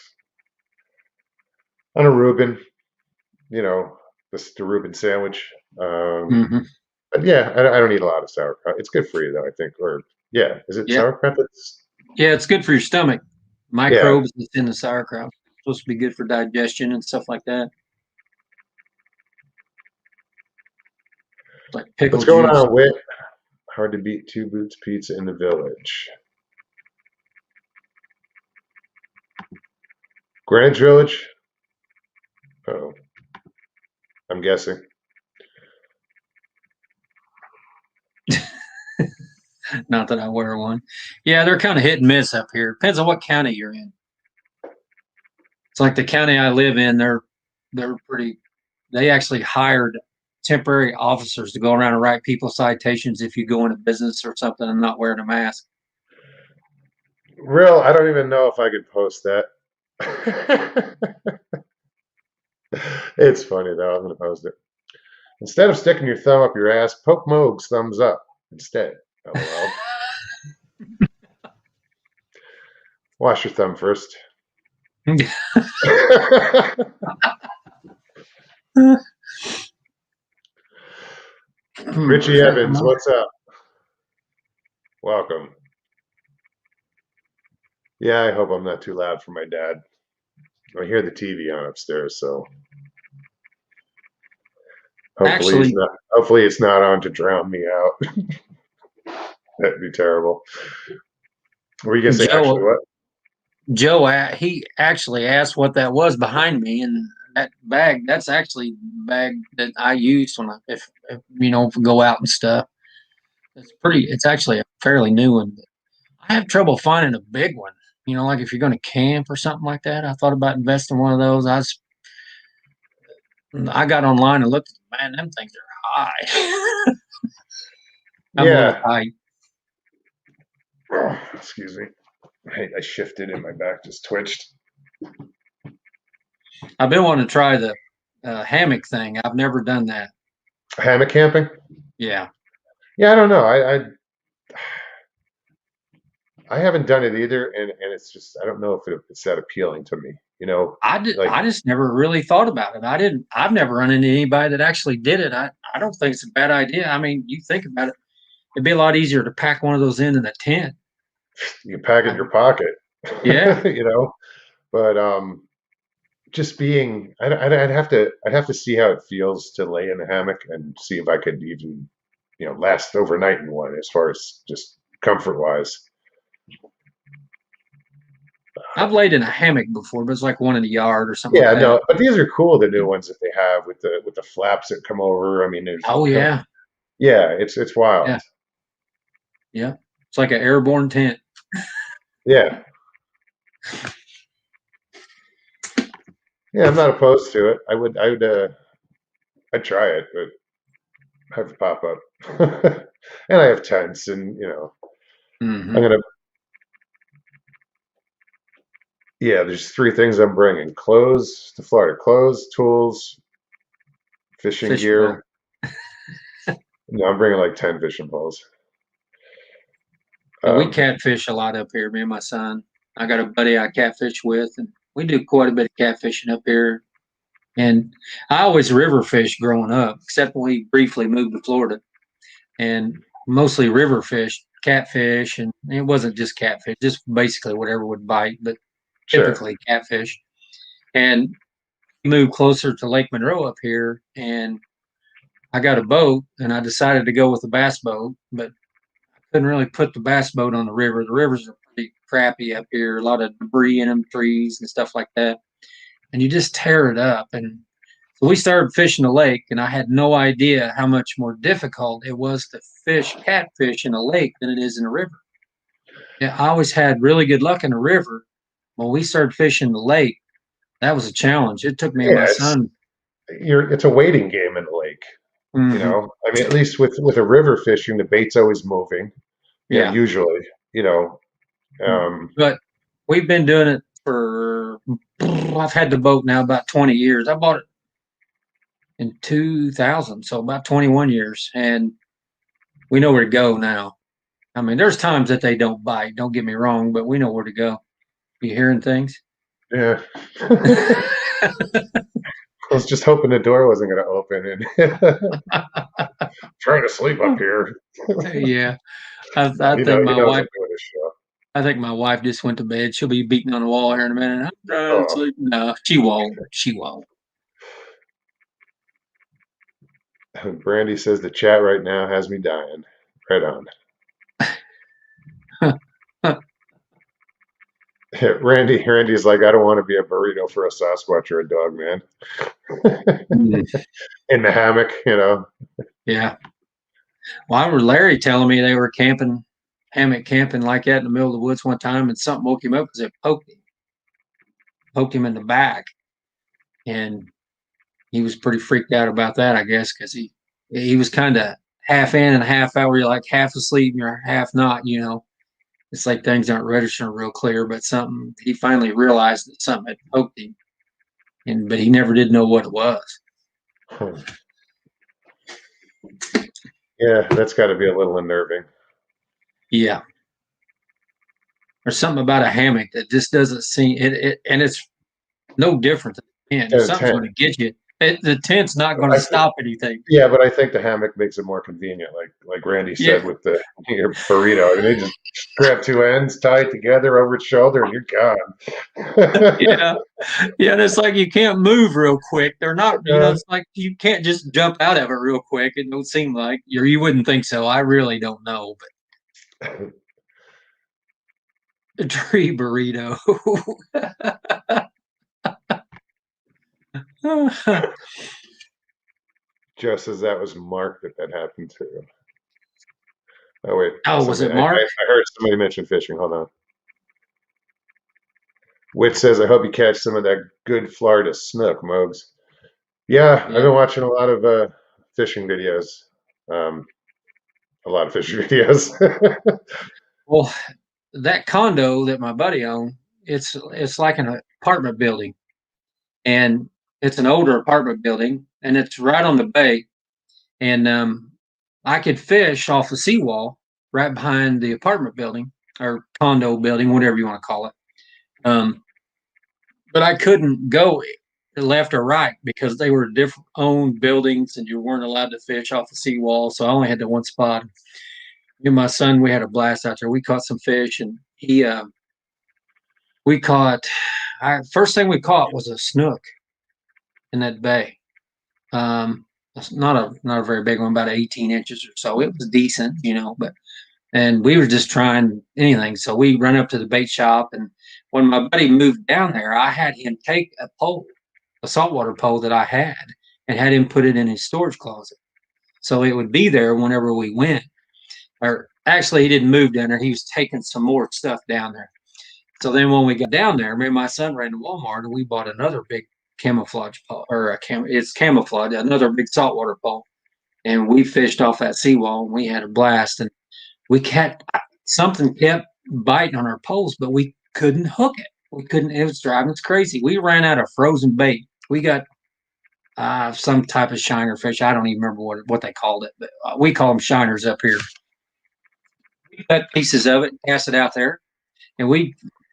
On a Reuben, you know, the Reuben sandwich. Hmm. But yeah, I don't eat a lot of sauerkraut. It's good for you, though, I think. Or yeah, is it Yeah, sauerkraut? That's yeah, it's good for your stomach. yeah. Microbes that's in the sauerkraut supposed to be good for digestion and stuff like that. It's like pickle What's going juice. on, Wit? Hard to beat Two Boots Pizza in the Village. Greenwich Village? Oh, I'm guessing. Not that I wear one. Yeah, they're kind of hit and miss up here. Depends on what county you're in. It's like the county I live in. They're pretty. They actually hired temporary officers to go around and write people citations if you go into business or something and not wearing a mask. Real, I don't even know if I could post that. It's funny though. I'm gonna post it. Instead of sticking your thumb up your ass, poke Moog's thumbs up instead. LOL. Wash your thumb first. Richie Evans, what's up? Welcome. Yeah, I hope I'm not too loud for my dad. I hear the TV on upstairs, so Actually, hopefully it's not on to drown me out. That'd be terrible. Were you gonna say actually Joe what? he actually asked what that was behind me, and that bag that's actually the bag that I use when if go out and stuff. It's actually a fairly new one. I have trouble finding a big one. Like if you're going to camp or something like that. I thought about investing in one of those. I got online and looked. Man, them things are high. I'm a little Yeah. tight. Oh, excuse me. I shifted and my back just twitched. I've been wanting to try the hammock thing. I've never done that. Hammock camping? Yeah, Yeah, I don't know. I haven't done it either, and it's just I don't know if it's that appealing to me. Like I just never really thought about it. I've never run into anybody that actually did it. I don't think it's a bad idea. I mean, you think about it, it'd be a lot easier to pack one of those in a tent. you can pack it in your pocket, Yeah. you know. But just being, I'd have to see how it feels to lay in a hammock and see if I could even, last overnight in one as far as just comfort wise. I've laid in a hammock before, but it's like one in the yard or something Yeah, like that. no, but these are cool. The new ones that they have with the flaps that come over. I mean, Oh yeah, yeah, it's wild. yeah, yeah. It's like an airborne tent. Yeah, yeah, I'm not opposed to it. I'd try it, but have to pop up. And I have tents, and I'm Mm-hmm. gonna, yeah, there's three things I'm bringing: clothes to Florida, clothes, tools, fishing Fishing pole. gear. No, I'm bringing like 10 fishing poles. And we Um, catfish a lot up here, me and my son. I got a buddy I catfish with, and we do quite a bit of catfishing up here. And I always river fish growing up, except when we briefly moved to Florida, and mostly river fish, catfish, and it wasn't just catfish, just basically whatever would bite, but sure. typically catfish. And moved closer to Lake Monroe up here, and I got a boat, and I decided to go with a bass boat, but couldn't really put the bass boat on the river. The rivers are pretty crappy up here, a lot of debris in them, trees and stuff like that, and you just tear it up. And so we started fishing the lake, and I had no idea how much more difficult it was to fish catfish in a lake than it is in a river. Yeah, I always had really good luck in the river. When we started fishing the lake, that was a challenge. It took me and Yeah, my son. it's a waiting game in the lake. You Mm-hmm. know, I mean, at least with a river fishing, the bait's always moving. You know, Yeah, usually, you know, um, but we've been doing it for. I've had the boat now about 20 years. I bought it in 2000, so about 21 years, and we know where to go now. I mean, there's times that they don't bite. Don't get me wrong, but we know where to go. You hearing things? yeah. I was just hoping the door wasn't going to open and trying to sleep up here. Yeah, No, I think he my knows wife. I'm doing a show. I think my wife just went to bed. She'll be beating on the wall here in a minute. I'm trying to Oh, sleep. No, she won't. She won't. Brandy says the chat right now has me dying. Right on. Randy's like, I don't want to be a burrito for a Sasquatch or a dog, man. In the hammock, you know. Yeah. Well, I remember Larry telling me they were camping, hammock camping like that in the middle of the woods one time, and something woke him up because it poked him in the back, and he was pretty freaked out about that, I guess, because he was kind of half in and half out, where you're like half asleep and you're half not. It's like things aren't registering real clear, but something he finally realized that something had poked him, and but he never did know what it was. Yeah, that's got to be a little unnerving. Yeah, there's something about a hammock that just doesn't seem it and it's no different than a tent. If At a something's tent. going to get you, the tent's not going to I th- stop anything. yeah, but I think the hammock makes it more convenient, like Randy Yeah, said with the your burrito. I mean, they just grab two ends, tie it together over its shoulder, and you're gone. yeah, yeah. And it's like you can't move real quick. They're not, uh, it's like you can't just jump out of it real quick. It don't seem like you wouldn't think so. I really don't know, but a tree burrito. just as that was Mark that happened to. Oh wait, Oh, was somebody it Mark? I heard somebody mention fishing. Hold on. Wit says, I hope you catch some of that good Florida snook, Mogs. Yeah, I've Yeah. been watching a lot of fishing videos. Um, a lot of fishing videos. Well, that condo that my buddy owned, it's like an apartment building, and it's an older apartment building, and it's right on the bay. And I could fish off the seawall right behind the apartment building or condo building, whatever you want to call it. Um, but I couldn't go left or right because they were different owned buildings, and you weren't allowed to fish off the seawall. So I only had the one spot. Me and my son, we had a blast out there. We caught some fish, and we caught. First thing we caught was a snook in that bay. Um, it's not a very big one, about 18 inches or so. It was decent, but and we were just trying anything. So we run up to the bait shop, and when my buddy moved down there, I had him take a pole, a saltwater pole that I and had him put it in his storage closet, so it would be there whenever we went. Or actually, he didn't move down there; he was taking some more stuff down there. So then when we got down there, me and my son ran to Walmart and we bought another big camouflage pole, or it's camouflage, another big saltwater pole. And we fished off that seawall and we had a blast. And we kept, something kept biting on our poles, but we couldn't hook it. We couldn't. It was driving us crazy. We ran out of frozen bait. We got some type of shiner fish. I don't even remember what they called it, but we call them shiners up here. We cut pieces of it, cast it out there, and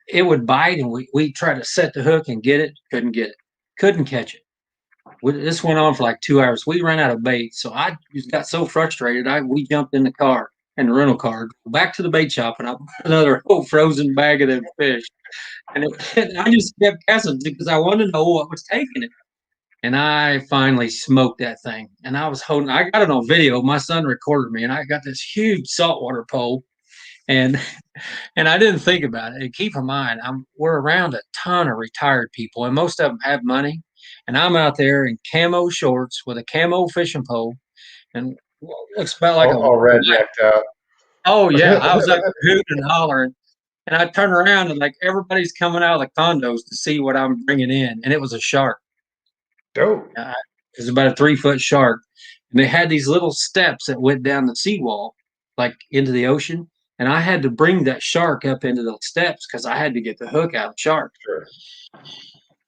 it would bite, and we tried to set the hook and get it. Couldn't get it. Couldn't catch it. This went on for like 2 hours. We ran out of bait, so I just got so frustrated. We jumped in the car and the rental car back to the bait shop, and I bought another whole frozen bag of them fish. And I just kept casting because I wanted to know what was taking it. And I finally smoked that thing. And I was holding. I got it on video. My son recorded me, and I got this huge saltwater pole. And and I didn't think about it. And keep in mind, we're around a ton of retired people, and most of them have money. And I'm out there in camo shorts with a camo fishing pole, and looks about like All red decked out. oh yeah, I was out there hooting and hollering, and I turn around and like everybody's coming out of the condos to see what I'm bringing in, and it was a shark. Dope. It was about a 3 foot shark, and they had these little steps that went down the seawall, like into the ocean. And I had to bring that shark up into those steps because I had to get the hook out of the shark. Sure.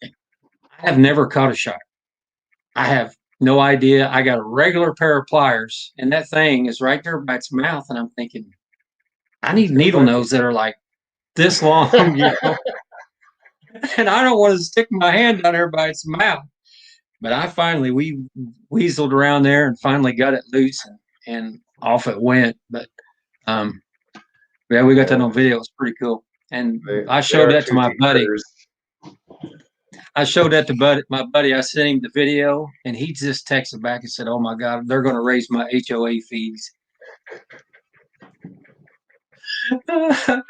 I have never caught a shark. I have no idea. I got a regular pair of pliers, and that thing is right there by its mouth. And I'm thinking, I need needle nose that are like this long, and I don't want to stick my hand down there by its mouth. But we weaseled around there and finally got it loose, and off it went. But yeah, we got that on video. It was pretty cool. And I showed that to my buddy. I showed that to my buddy. I sent him the video, and he just texted back and said, "Oh my God, they're going to raise my HOA fees." Then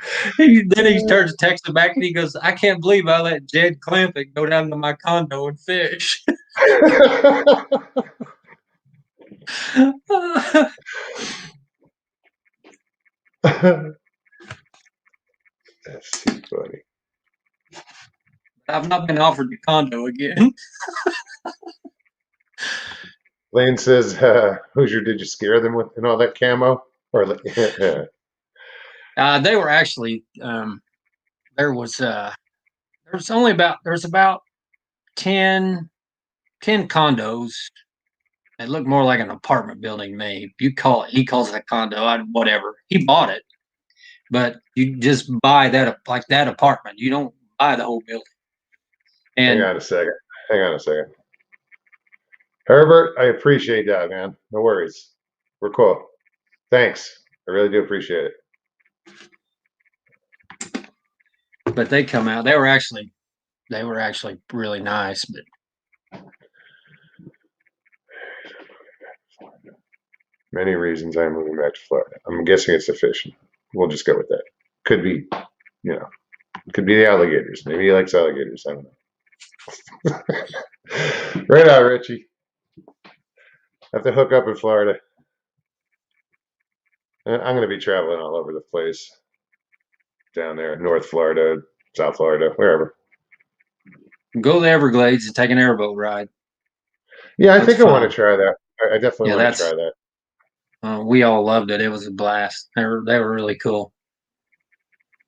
he starts texting back, and he goes, "I can't believe I let Jed Clampett go down to my condo and fish." That's too funny. I've not been offered the condo again. Lane says, Hoosier, did you scare them with all that camo? Or They were actually there was about 10 condos. It looked more like an apartment building to me. He calls it a condo. Whatever. He bought it, but you just buy that apartment. You don't buy the whole building. And hang on a second. Herbert, I appreciate that, man. No worries. We're cool. Thanks. I really do appreciate it. But they come out. They were actually really nice. But many reasons I'm moving back to Florida. I'm guessing it's the fishing. We'll just go with that. Could be, could be the alligators. Maybe he likes alligators. I don't know. Right on, Richie. Have to hook up in Florida. I'm going to be traveling all over the place. Down there, North Florida, South Florida, wherever. Go to the Everglades and take an airboat ride. Yeah, I think I want to try that. I definitely want to try that. We all loved it. It was a blast. They were really cool.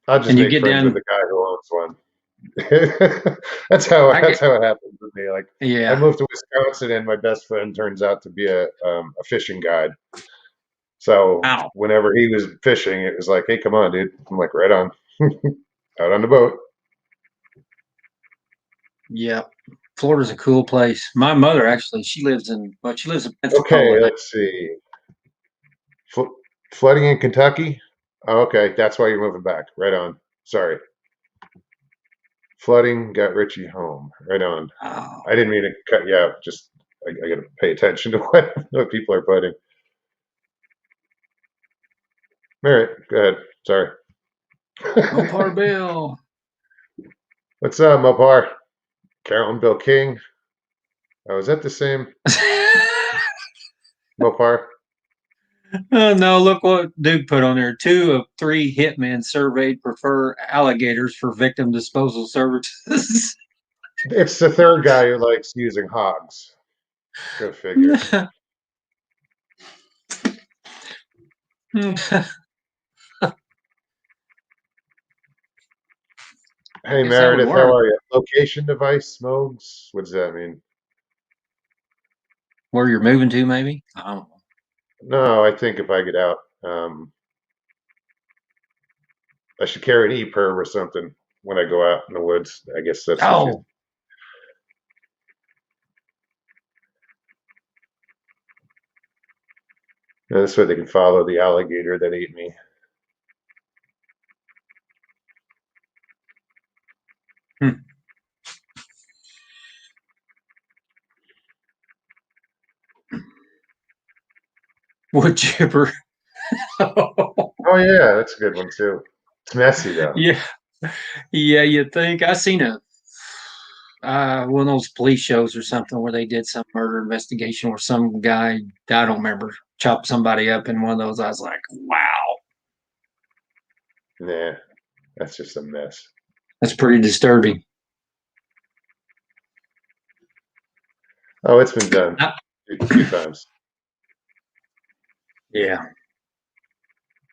I'll just make friends with the guy who owns one. that's how it happens with me. Like, I moved to Wisconsin, and my best friend turns out to be a fishing guide. So whenever he was fishing, it was like, "Hey, come on, dude!" I'm like, "Right on, out on the boat." Yeah, Florida's a cool place. My mother actually, she lives in Pensacola. Okay, let's see. Flooding in Kentucky. Oh, okay, that's why you're moving back. Right on. Sorry. Flooding got Richie home. Right on. Oh. I didn't mean to cut you out. Just I got to pay attention to what people are putting. All right, go ahead. Sorry. Mopar Bill. What's up, Mopar? Carolyn Bill King. Oh, is that the same? Mopar? Oh, no, look what Duke put on there. 2 of 3 hitmen surveyed prefer alligators for victim disposal services. It's the third guy who likes using hogs. Go figure. I Hey guess that would Meredith, how work. are you? Location device, Mogs? What does that mean? Where you're moving to, maybe? I don't know. No, I think if I get out, I should carry an EPIRB or something when I go out in the woods. I guess that's what you. Oh, This way they can follow the alligator that ate me. hmm. Wood chipper. Oh yeah, that's a good one too. It's messy though. Yeah, yeah. You think I seen a one of those police shows or something where they did some murder investigation where some guy I don't remember chopped somebody up in one of those. I was like, wow, Nah, that's just a mess. that's pretty disturbing. Oh, it's been done I, a few times. yeah,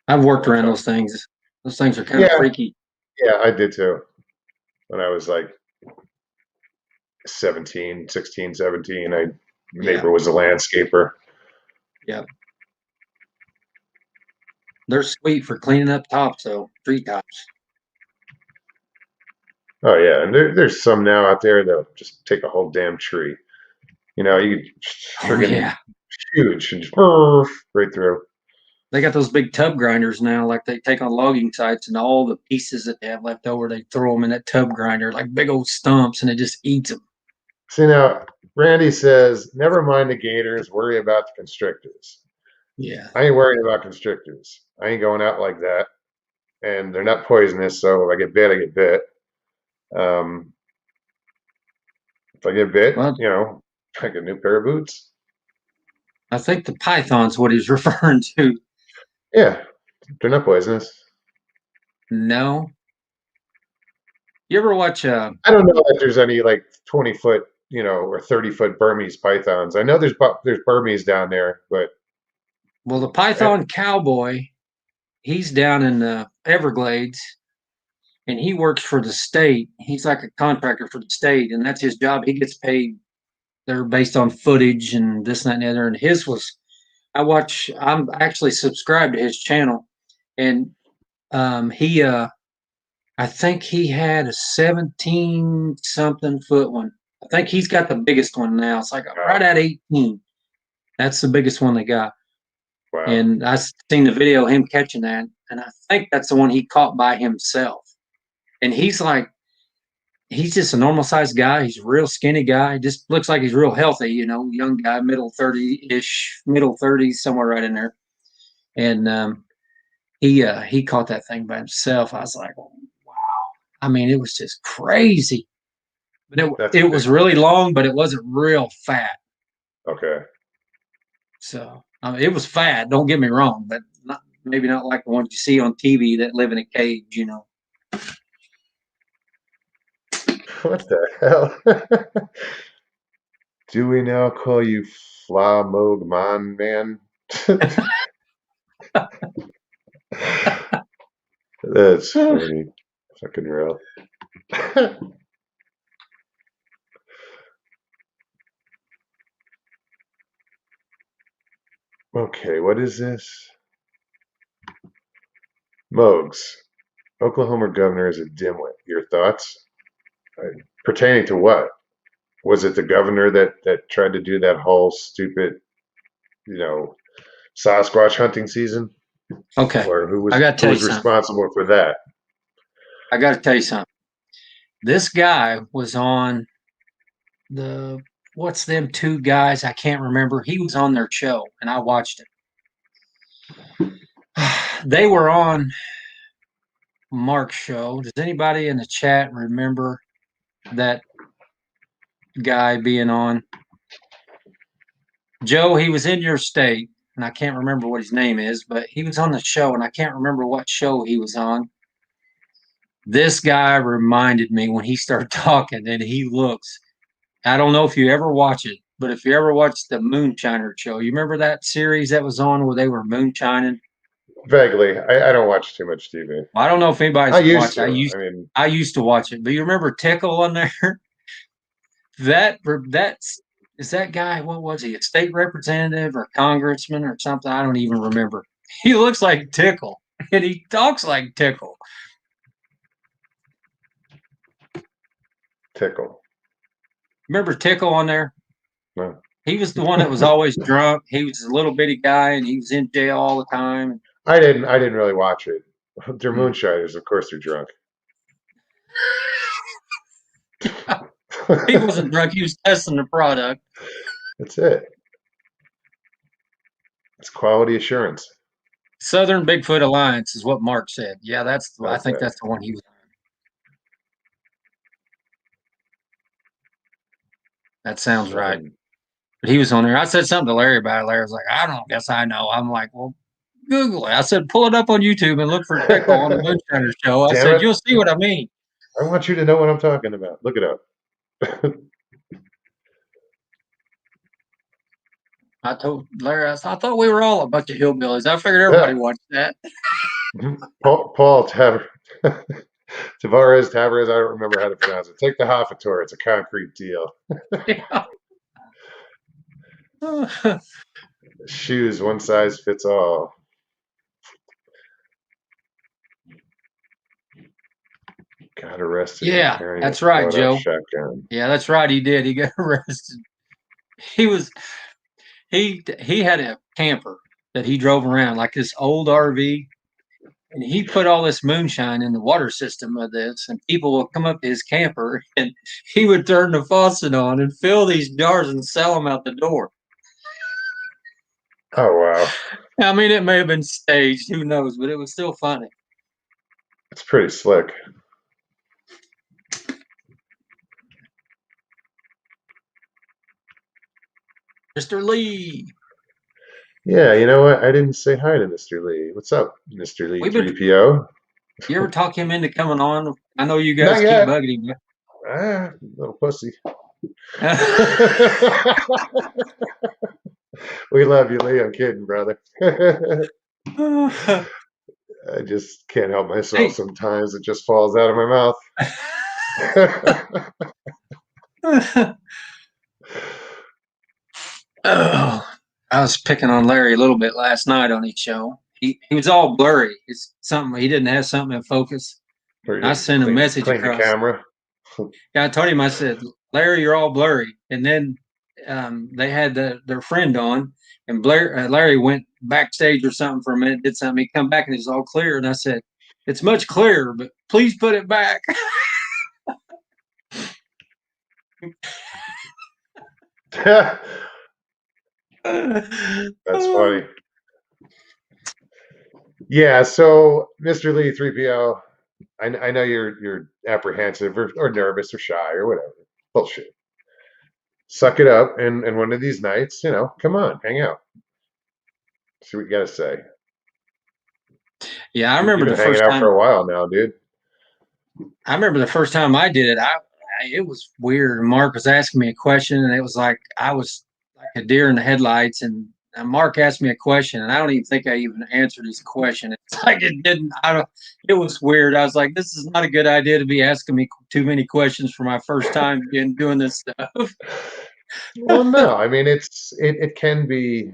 I've worked Long around time. those things. Those things are kind of Yeah, freaky. yeah, I did too. When I was like 17, 16, 17, I Yeah, neighbor was a landscaper. yeah. They're sweet for cleaning up tops, though, tree tops. Oh yeah, and there's some now out there that'll just take a whole damn tree. You Oh friggin' yeah, huge and just right through. they got those big tub grinders now. Like they take on logging sites and all the pieces that they have left over, they throw them in that tub grinder like big old stumps, and it just eats them. See now, Randy says, never mind the gators, worry about the constrictors. Yeah. I ain't worried about constrictors. I ain't going out like that, and they're not poisonous. So if I get bit, I get bit. Um, if I get bit, Well, I get a new pair of boots. I think the python's what he's referring to. Yeah, they're not poisonous. No. You ever watch I don't know if there's any like 20-foot, or 30-foot Burmese pythons. I know there's Burmese down there, but well the eh, Python Cowboy, he's down in the Everglades and he works for the state. He's like a contractor for the state, and that's his job. He gets paid. They're based on footage and this, and that, and the other. And his was, I'm actually subscribed to his channel, and he, I think he had a 17 something foot one. I think he's got the biggest one now. It's like right wow, at 18. That's the biggest one they got. wow, And I seen the video of him catching that, and I think that's the one he caught by himself. And he's just a normal sized guy. He's a real skinny guy. Just looks like he's real healthy, young guy, middle 30 ish, middle 30s, somewhere right in there. And he caught that thing by himself. I was like, wow. I mean, it was just crazy. But that's a it big was really long, but it wasn't real fat. one. Okay. So I mean, it was fat. Don't get me wrong, but maybe not like the ones you see on TV that live in a cage. What the hell? Do we now call you Fla Moog Man Man? That's funny. Fucking real. Okay, what is this? Mogs. Oklahoma governor is a dimwit. Your thoughts? Pertaining to what? Was it the governor that tried to do that whole stupid, you know, Sasquatch hunting season? Okay, Or who I was got to who tell you was something. responsible for that? I got to tell you something. This guy was on the what's them two guys? I can't remember. He was on their show, and I watched it. They were on Mark's show. Does anybody in the chat remember that guy being on? Joe, he was in your state, and I can't remember what his name is, but he was on the show, and I can't remember what show he was on. This guy reminded me when he started talking, and he looks. I don't know if you ever watch it, but if you ever watch the Moonshiner show, you remember that series that was on where they were moonshining? Vaguely. I don't watch too much TV. I don't know if I anybody's used watched. to. I mean, I used to watch it, but you remember Tickle on there? That's is that guy? What was he? A state representative or congressman or something? I don't even remember. He looks like Tickle, and he talks like Tickle. Tickle. Remember Tickle on there? No. He was the one that was always drunk. He was a little bitty guy, and he was in jail all the time. I didn't really watch it. They're Hmm. moonshiners, of course they're drunk. He wasn't drunk. He was testing the product. That's it. It's quality assurance. Southern Bigfoot Alliance is what Mark said. Yeah, I think Okay. that's the one he was on. That sounds right. Southern. But he was on there. I said something to Larry about it. Larry was like, I don't guess I know. I'm like, well, Google it. I said, pull it up on YouTube and look for Tickle on the Moonshiner Show. I Damn said, it. you'll see what I mean. I want you to know what I'm talking about. Look it up. I told Larry, I thought we were all a bunch of hillbillies. I figured everybody Yeah. watched that. Paul Tavares, I don't remember how to pronounce it. Take the Hoffator. It's a concrete deal. Shoes, one size fits all. Got arrested for Yeah, carrying a that's right, sawed-off Joe. shotgun. Yeah, that's right. He did. He got arrested. He was he had a camper that he drove around, like this old RV, and he put all this moonshine in the water system of this, and people would come up to his camper, and he would turn the faucet on and fill these jars and sell them out the door. Oh wow, I mean, it may have been staged, who knows, but it was still funny. it's pretty slick. Mr. Lee, Yeah, you know what? I didn't say hi to Mr. Lee. What's up, Mr. Lee we've been. 3PO? You ever talk him into coming on? I know you Not guys keep yet. bugging him. Ah, little pussy. We love you, Lee. I'm kidding, brother. I just can't help myself Hey. sometimes. It just falls out of my mouth. Oh, I was picking on Larry a little bit last night on his show. He was all blurry. It's something he didn't have something in focus. I sent a message Clean the across. camera. Yeah, I told him, I said, Larry, you're all blurry. And then they had their friend on, and Larry went backstage or something for a minute, did something. He come back and it's all clear. And I said, it's much clearer, but please put it back. That's funny. Yeah, so Mr. Lee 3PO, I know you're apprehensive or nervous or shy or whatever. Bullshit. Suck it up, and one of these nights, come on, hang out. See what you got to say. Yeah, I You've remember been the hanging first out time. for a while now, dude. I remember the first time I did it. It was weird. Mark was asking me a question, and it was like I was like a deer in the headlights. And Mark asked me a question, and I don't even think I even answered his question. It's like it didn't. I don't. It was weird. I was like, this is not a good idea to be asking me too many questions for my first time doing this stuff. Well, no, I mean it can be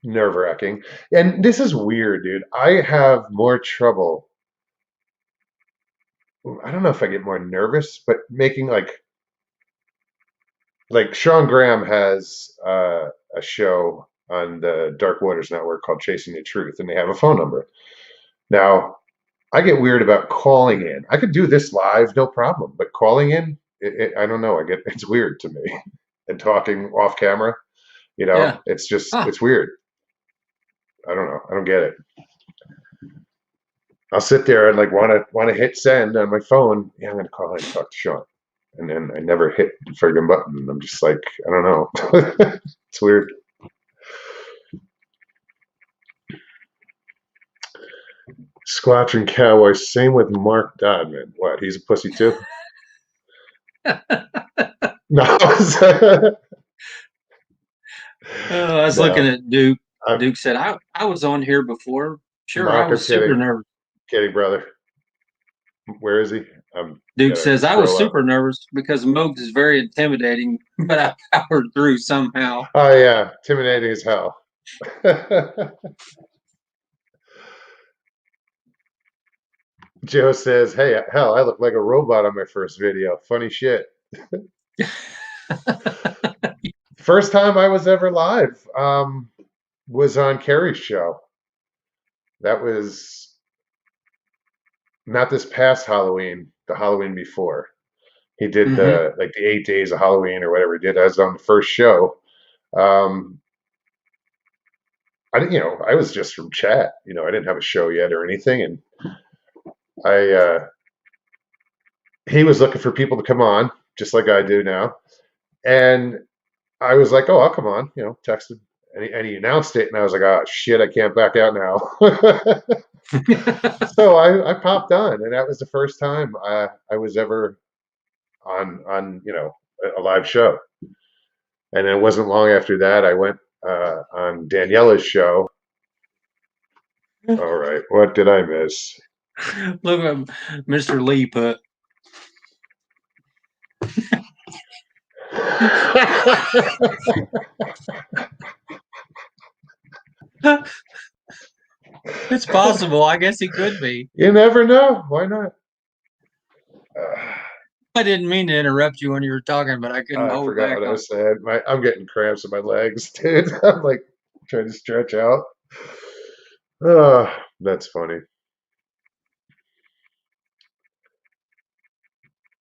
nerve-wracking, and this is weird, dude. I have more trouble. I don't know if I get more nervous, but making like Sean Graham has a show on the Dark Waters Network called Chasing the Truth, and they have a phone number. Now, I get weird about calling in. I could do this live, no problem, but calling in, I don't know. It's weird to me, and talking off camera, Yeah. it's just Huh. it's weird. I don't know. I don't get it. I'll sit there and like want to hit send on my phone. Yeah, I'm gonna call in and talk to Sean, and then I never hit the friggin' button. I'm just like, I don't know. It's weird. Squatch and Cowboy. Same with Mark Dodman. What? He's a pussy too? No. I was No. looking at Duke. I'm Duke said, I was on here before. Sure, I Marco was super kidding, nervous. kidding, brother. Where is he? I'm Duke gotta says, I was scroll up. super nervous because Moog is very intimidating, but I powered through somehow. Oh yeah, intimidating as hell. Joe says, "Hey, hell, I look like a robot on my first video. Funny shit." First time I was ever live was on Carrie's show. That was not this past Halloween, the Halloween before. He did Hmm. the 8 days of Halloween or whatever he did. I was on the first show. Um, I didn't, I was just from chat. I didn't have a show yet or anything, and I he was looking for people to come on, just like I do now. And I was like, "Oh, I'll come on." Texted, and he announced it, and I was like, "Oh shit, I can't back out now." So I popped on, and that was the first time I was ever on a live show. And it wasn't long after that I went on Daniela's show. All right, what did I miss? Look what Mr. Lee put. It's possible. I guess he could be. You never know. Why not? Uh, I didn't mean to interrupt you when you were talking, but I couldn't I hold forgot back what I on. said. I'm getting cramps in my legs, dude. I'm like trying to stretch out. Oh, that's funny.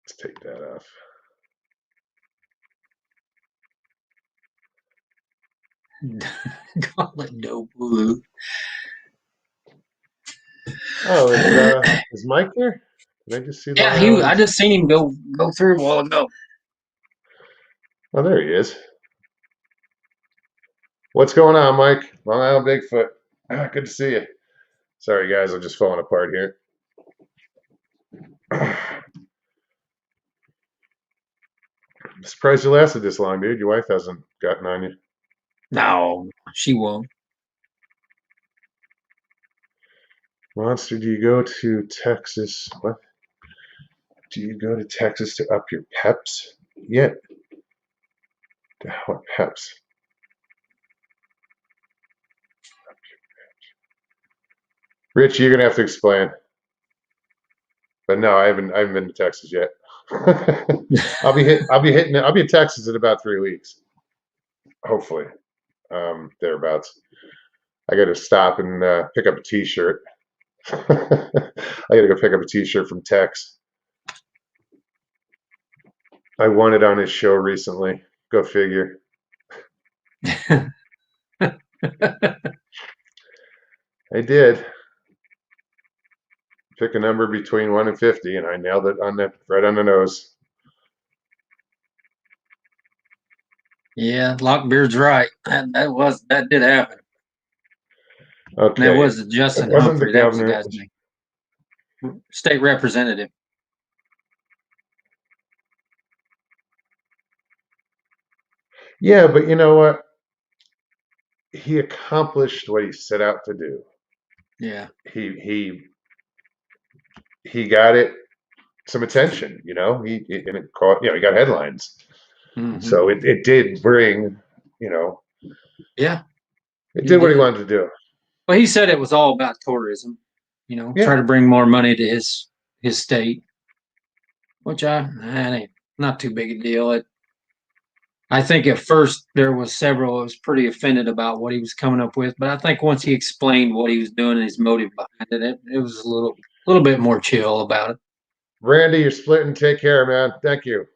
Let's take that off. Call it dope blue. Oh, is Mike there? Did I just see Long Yeah, he. I Island? just seen him go through a while ago. Oh, there he is. What's going on, Mike? Long Island Bigfoot. Good to see you. Sorry, guys, I'm just falling apart here. I'm surprised you lasted this long, dude. Your wife hasn't gotten on you. No, she won't. Monster, do you go to Texas? What? Do you go to Texas to up your peps? Yeah. What peps? Rich, you're gonna have to explain. But no, I haven't been to Texas yet. I'll be in Texas in about 3 weeks. Hopefully. Thereabouts. I gotta stop and pick up a t-shirt. I gotta go pick up a t-shirt from Tex. I won it on his show recently. Go figure. I did. Pick a number between 1 and 50, and I nailed it right on the nose. Yeah, Lockbeard's right. That did happen. And that Okay, was it Justin wasn't the Humphrey. That was the governor. guy's name. State representative. Yeah, but you know what? He accomplished what he set out to do. Yeah. He got it some attention. And it caught. He got headlines. Hmm. So it did bring. You know, Yeah, it he did what he did. wanted to do. Well, he said it was all about tourism. Try Yeah. to bring more money to his state, which ain't not too big a deal. I think at first there was several that was pretty offended about what he was coming up with, but I think once he explained what he was doing and his motive behind it was a little bit more chill about it. Randy, you're splitting. Take care, man. Thank you.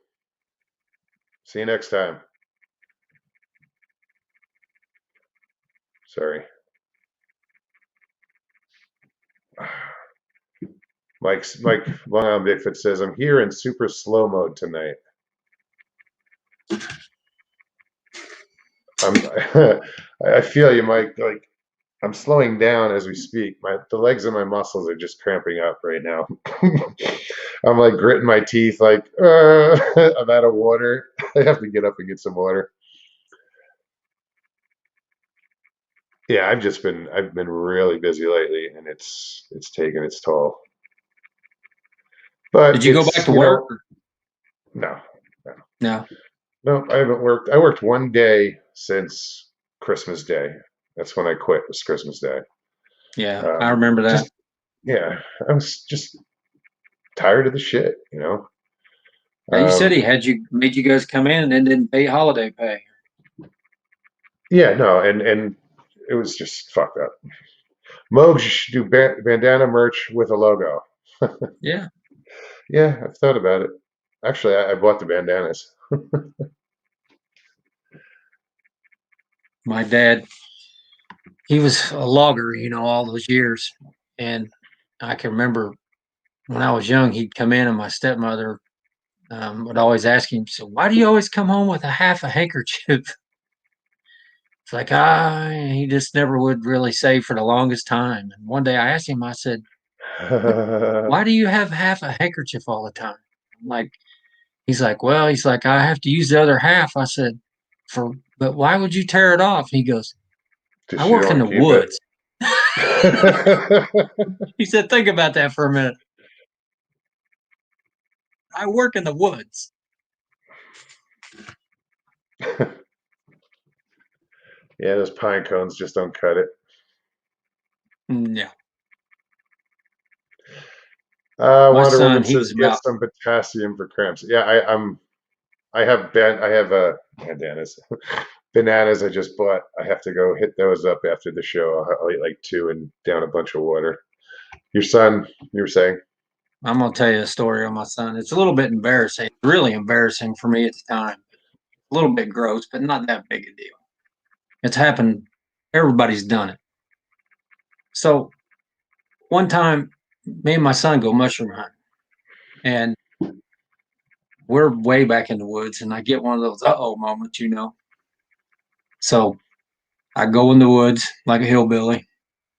See you next time. Sorry. Mike Long Island Bigfoot says, I'm here in super slow mode tonight. I feel you, Mike. Like I'm slowing down as we speak. The legs of my muscles are just cramping up right now. I'm like gritting my teeth, like I'm out of water. I have to get up and get some water. Yeah, I've been really busy lately, and it's taken its toll. Did But you go back it's, to work? no, no, No. no, I haven't worked. I worked one day since Christmas Day. That's when I quit, was Christmas Day. Yeah, I remember that. Just, yeah, I was just tired of the shit, you know? Now, you said Um, he had you made you guys come in and then didn't pay holiday pay. yeah, no, and it was just fucked up. Moog should do bandana merch with a logo. Yeah. Yeah, I've thought about it. Actually, I bought the bandanas. My dad, he was a logger, all those years. And I can remember when I was young, he'd come in and my stepmother would always ask him, so why do you always come home with a half a handkerchief? It's like, he just never would really say for the longest time. And one day I asked him, I said, why do you have half a handkerchief all the time? I'm like, he's like, well, he's like, I have to use the other half. I said, but why would you tear it off? He goes, I Just you don't work in want the to keep it. woods. He said, think about that for a minute. I work in the woods. Yeah, those pine cones just don't cut it. No. My Wonder Woman son, he says was get about, some potassium for cramps. Yeah, I have bandanas, bananas I just bought. I have to go hit those up after the show. I'll eat like two and down a bunch of water. Your son, you were saying? I'm going to tell you a story on my son. It's a little bit embarrassing, really embarrassing for me at the time. A little bit gross, but not that big a deal. It's happened. Everybody's done it. So one time, me and my son go mushroom hunting, and we're way back in the woods, and I get one of those uh-oh moments. So I go in the woods like a hillbilly.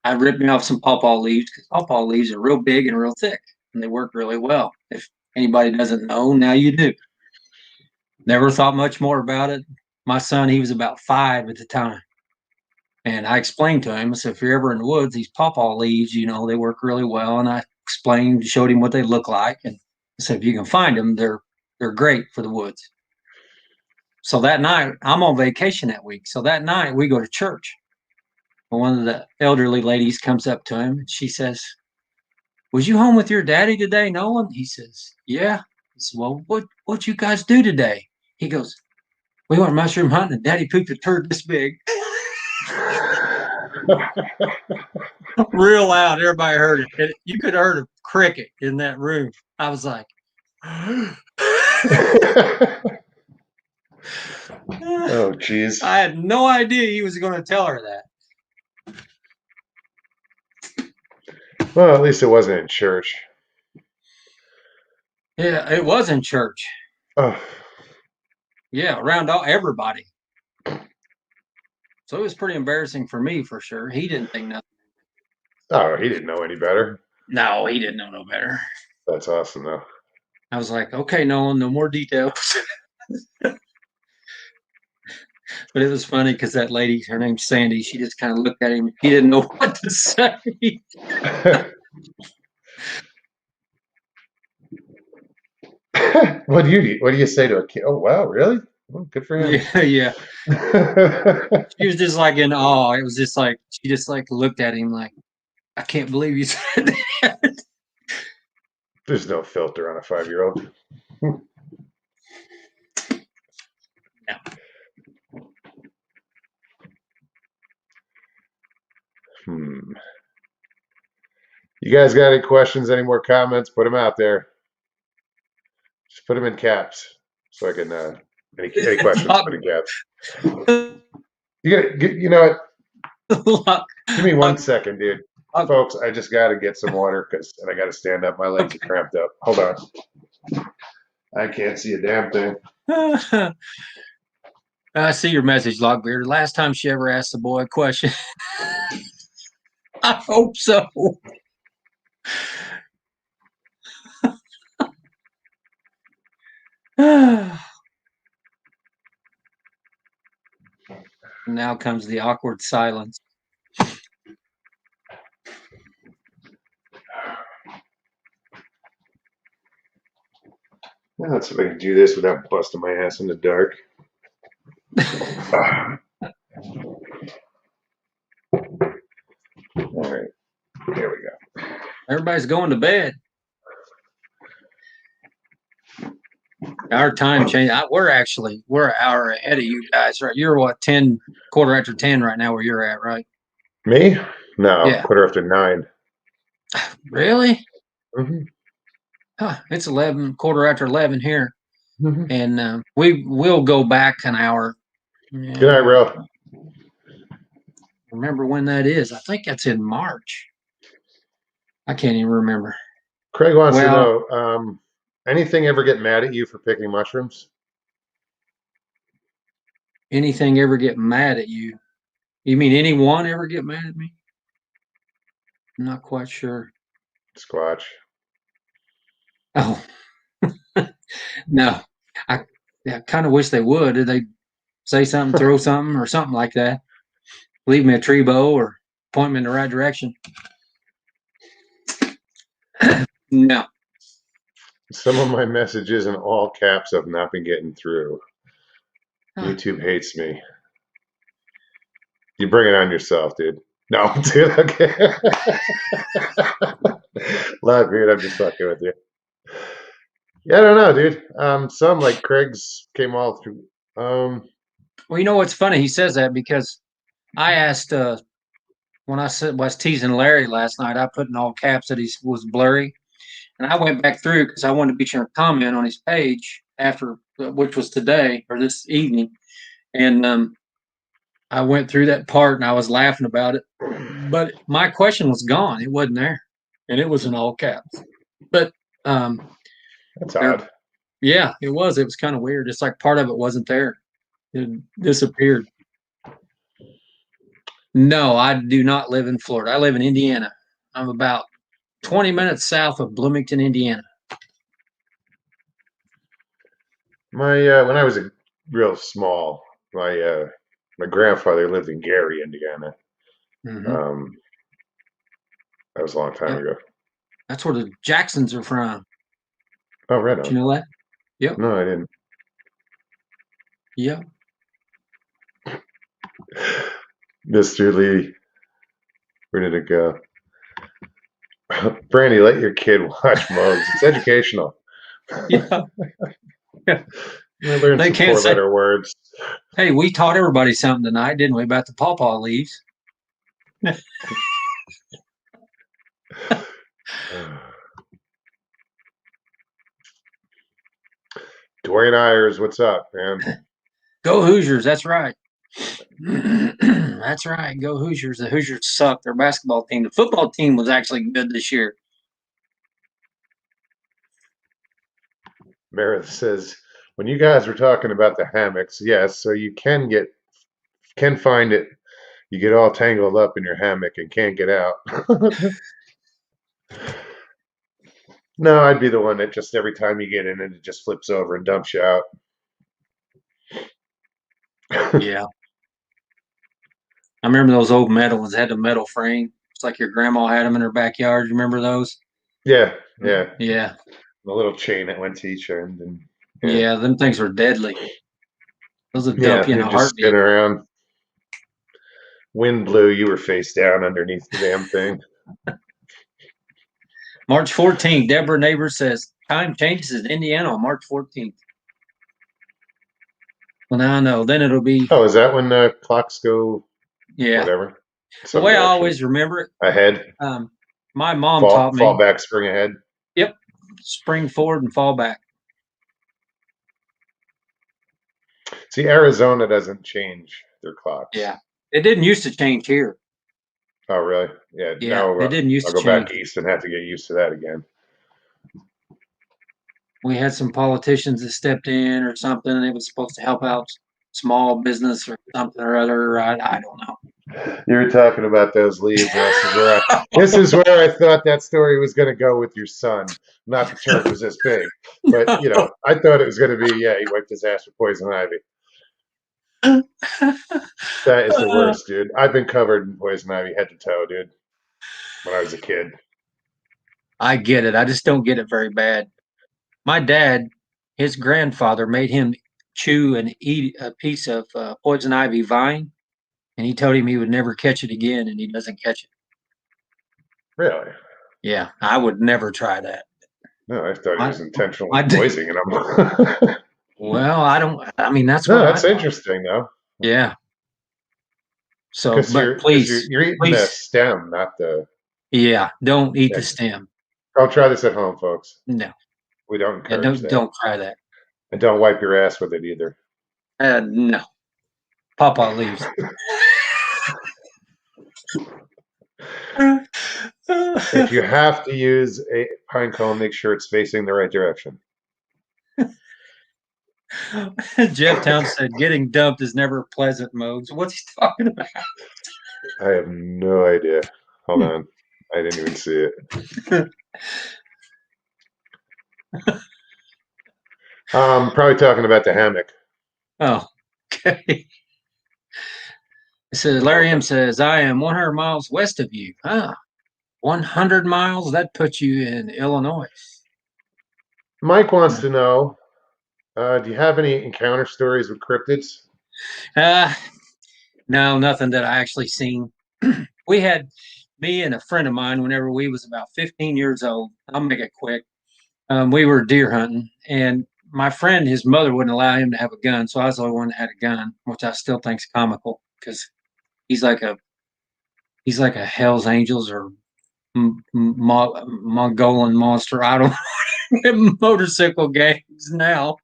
I rip me off some pawpaw leaves because pawpaw leaves are real big and real thick, and they work really well. If anybody doesn't know, now you do. Never thought much more about it. My son, he was about 5 at the time. And I explained to him, I said, if you're ever in the woods, these pawpaw leaves, they work really well. And I explained, showed him what they look like. And I said, if you can find them, they're great for the woods. So that night, I'm on vacation that week. So that night, we go to church. And one of the elderly ladies comes up to him and she says, was you home with your daddy today, Nolan? He says, yeah. He said, well, what you guys do today? He goes, we went mushroom hunting and daddy pooped a turd this big. Real loud. Everybody heard it. You could have heard a cricket in that room. I was like, Oh, jeez. I had no idea he was going to tell her that. Well, at least it wasn't in church. Yeah, it was in church. Oh, Yeah, around everybody. So it was pretty embarrassing for me for sure. He didn't think nothing. oh, he didn't know any better. No, he didn't know no better. That's awesome, though. I was like, okay, Nolan, no more details. But it was funny because that lady, her name's Sandy, she just kind of looked at him. He didn't know what to say. What do you say to a kid? Oh, wow, really? Oh, good for him. Yeah, yeah. She was just like in awe. It was just like she just like looked at him like, I can't believe you said that. There's no filter on a 5-year-old. Yeah. Hmm. You guys got any questions, any more comments? Put them out there. Just put them in caps so I can. Any questions? Lock, Put in caps. You know what? lock, Give me one lock, second, dude. lock. Folks, I just got to get some water and I got to stand up. My legs are Okay. cramped up. Hold on. I can't see a damn thing. I see your message, Lockbeard. Last time she ever asked the boy a question. I hope so. Now comes the awkward silence. Let's see if I can do this without busting my ass in the dark. Ah, all right, here we go. Everybody's going to bed. Our time change. We're an hour ahead of you guys, right? You're what, 10, quarter after 10 right now where you're at, right? Me? No, Yeah. 9:15. Really? Mm-hmm. Huh, it's 11, quarter after 11 here. Mm-hmm. And we will go back an hour. Good night, Yeah. Ro. Remember when that is? I think that's in March. I can't even remember. Craig wants to Well, know, anything ever get mad at you for picking mushrooms? anything ever get mad at you? You mean anyone ever get mad at me? I'm not quite sure. Squatch. Oh, no. I kind of wish they would. Did they say something, throw something, or something like that? Leave me a tree bow or point me in the right direction? No. Some of my messages in all caps have not been getting through. Huh. YouTube hates me. You bring it on yourself, dude. No, dude, okay. Look, dude, I'm just fucking with you. Yeah, I don't know, dude. Some like Craig's came all through. Well, you know what's funny? He says that because I asked when I was teasing Larry last night. I put in all caps that he was blurry, and I went back through because I wanted to be sure to comment on his page after, which was today or this evening, and I went through that part and I was laughing about it, but my question was gone. It wasn't there, and it was in all caps. But um, That's there, odd. yeah, it was. It was kind of weird. It's like part of it wasn't there. It disappeared. No, I do not live in Florida. I live in Indiana. I'm about 20 minutes south of Bloomington, Indiana. My when I was real small, my grandfather lived in Gary, Indiana. Hmm. Um, that was a long time Yep, ago. that's where the Jacksons are from. Oh, right Do you on. know that? Yep. No, I didn't. Yep. Mr. Lee, where did it go? Brandy, let your kid watch Mugs. It's educational. Yeah. I learned They some can't say, four-letter words. hey, we taught everybody something tonight, didn't we, about the pawpaw leaves? Dwayne Ayers, what's up, man? Go Hoosiers. That's right. That's right. Go Hoosiers. The Hoosiers suck. Their basketball team. The football team was actually good this year. Meredith says, when you guys were talking about the hammocks, yes, so you can find it. You get all tangled up in your hammock and can't get out. No, I'd be the one that just every time you get in it, it just flips over and dumps you out. Yeah. I remember those old metal ones had the metal frame. It's like your grandma had them in her backyard. You remember those? Yeah, yeah. Yeah. The little chain that went to each end, and yeah, Yeah. Them things were deadly. Those would dump yeah. you in You a just spin heartbeat. around. Wind blew, you were face down underneath the damn thing. March 14th, Deborah Neighbors says time changes in Indiana on March 14th. Well, now I know. Then it'll be, Oh, is that when the clocks go yeah. whatever, The some way I direction always remember it, ahead? um, my mom Fall, taught fall me, back, spring ahead. yep, spring forward and fall back. See, Arizona doesn't change their clocks. Yeah. It didn't used to change here. Oh, really? Yeah. Yeah. Now It didn't used I'll to go back change. east and have to get used to that again. We had some politicians that stepped in or something, and it was supposed to help out small business or something or other. I don't know. You were talking about those leaves, and this is where I thought that story was going to go with your son. Not the turd was this big, but I thought it was going to be, yeah, he wiped his ass with poison ivy. That is the worst, dude. I've been covered in poison ivy head to toe, dude, when I was a kid. I get it. I just don't get it very bad. My dad his grandfather made him chew and eat a piece of poison ivy vine, and he told him he would never catch it again, and he doesn't catch it. Really? Yeah, I would never try that. No, I thought he I, was intentionally I did. poisoning them. Well, I don't. I mean, that's No, what I that's thought. interesting though, Yeah. So, because but you're please, you're eating the please, stem, not the. yeah, don't eat Yeah. the stem. Don't try this at home, folks. No, We don't yeah, encourage that, don't try that. and don't wipe your ass with it either. No, Papa leaves. If you have to use a pine cone, make sure it's facing the right direction. Jeff Town said, "Getting dumped is never pleasant, Modes." What's he talking about? I have no idea. Hold on, I didn't even see it. Probably talking about the hammock. Oh, okay. So Larry M says, "I am 100 miles west of you." Ah, 100 miles? That puts you in Illinois. Mike wants to know, do you have any encounter stories with cryptids? Uh, no, nothing that I actually seen. We had me and a friend of mine whenever we was about 15 years old. I'll make it quick. We were deer hunting, and my friend, his mother wouldn't allow him to have a gun, so I was the only one that had a gun, which I still think's comical because he's like a he's like a Hell's Angels or Mongolian monster. I don't know motorcycle gangs now.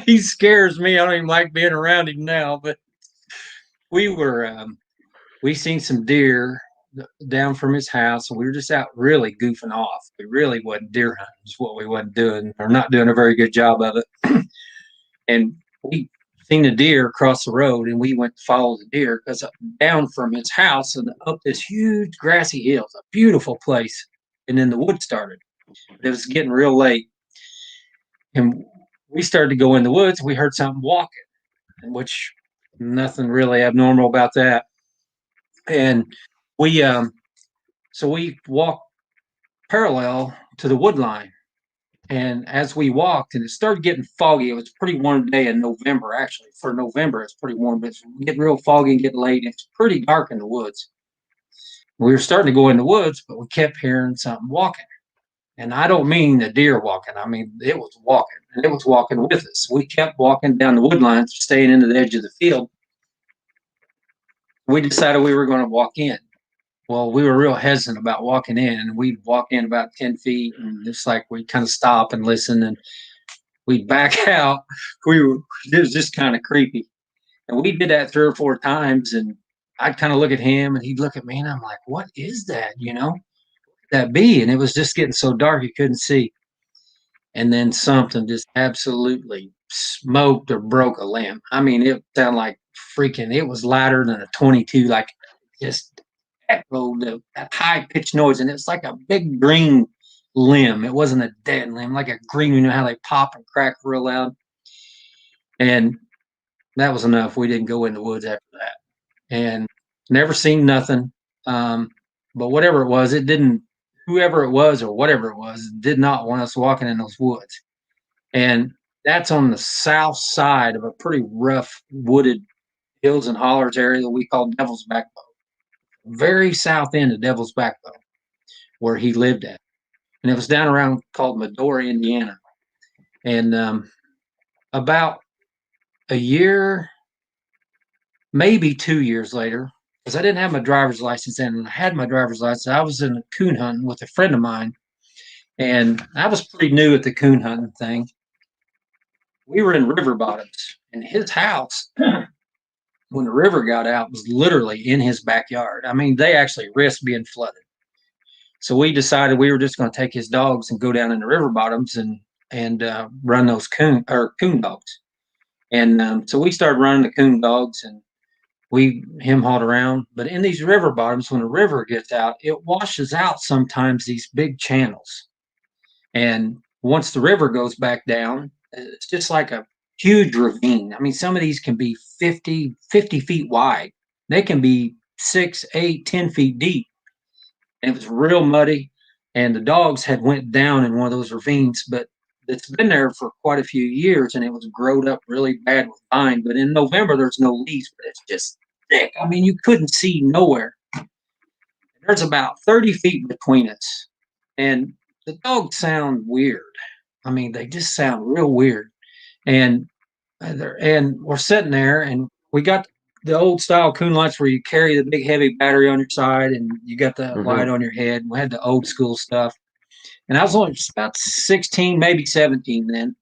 He scares me. I don't even like being around him now. But we were we seen some deer down from his house, and we were just out really goofing off. We really wasn't deer hunting, is what we wasn't doing, or not doing a very good job of it. And we seen a deer across the road, and we went to follow the deer because down from his house and up this huge grassy hill, it's a beautiful place. And then the wood started. It was getting real late, and we started to go in the woods. We heard something walking, which nothing really abnormal about that. And we so we walked parallel to the wood line. And as we walked, and it started getting foggy, it was a pretty warm day in November, actually. For November, it's pretty warm, but it's getting real foggy and getting late. It's pretty dark in the woods. We were starting to go in the woods, but we kept hearing something walking. And I don't mean the deer walking. I mean, it was walking, and it was walking with us. We kept walking down the wood lines, staying into the edge of the field. We decided we were going to walk in. Well, we were real hesitant about walking in, and we'd walk in about 10 feet, and it's like we kind of stop and listen, and we'd back out. It was just kind of creepy. And we did that 3 or 4 times, and I'd kind of look at him, and he'd look at me, and I'm like, what is that? That be? And it was just getting so dark you couldn't see. And then something just absolutely smoked or broke a limb. I mean, it sounded like freaking, it was louder than a 22, like just echoed that high pitched noise. And it's like a big green limb. It wasn't a dead limb, like a green, you know how they pop and crack real loud. And that was enough. We didn't go in the woods after that. And never seen nothing. But whatever it was, it didn't, whoever it was or whatever it was, did not want us walking in those woods. And that's on the south side of a pretty rough wooded hills and hollers area that we call Devil's Backbone. Very south end of Devil's Backbone, where he lived at. And it was down around called Medora, Indiana. And about a year, maybe 2 years later, because I didn't have my driver's license then, and I had my driver's license. I was in a coon hunting with a friend of mine, and I was pretty new at the coon hunting thing. We were in river bottoms, and his house, when the river got out, was literally in his backyard. I mean, they actually risked being flooded. So we decided we were just going to take his dogs and go down in the river bottoms and run those coon dogs. And so we started running the coon dogs, and we him hauled around. But in these river bottoms, when the river gets out, it washes out sometimes these big channels. And once the river goes back down, it's just like a huge ravine. I mean, some of these can be 50 feet wide. They can be 6, 8, 10 feet deep. And it was real muddy. And the dogs had went down in one of those ravines, but that's been there for quite a few years, and it was growed up really bad with vine. But in November, there's no leaves, but it's just thick. I mean, you couldn't see nowhere. There's about 30 feet between us, and the dogs sound weird. I mean, they just sound real weird. And we're sitting there, and we got the old style coon lights where you carry the big heavy battery on your side, and you got the light Hmm. on your head. We had the old school stuff, and I was only just about 16, maybe 17 then,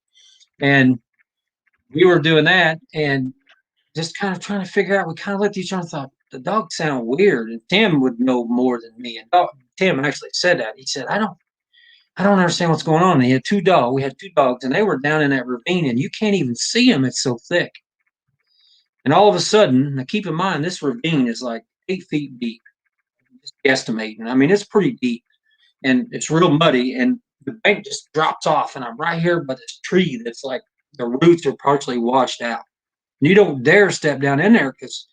and we were doing that, and just kind of trying to figure out. We kind of looked at each other and thought the dogs sound weird, and Tim would know more than me. And Tim actually said that. He said, I don't understand what's going on. And he had two dogs. We had two dogs, and they were down in that ravine, and you can't even see them. It's so thick. And all of a sudden, now keep in mind, this ravine is like 8 feet deep, just guesstimating. I mean, it's pretty deep, and it's real muddy, and the bank just drops off, and I'm right here by this tree that's like the roots are partially washed out. And you don't dare step down in there because,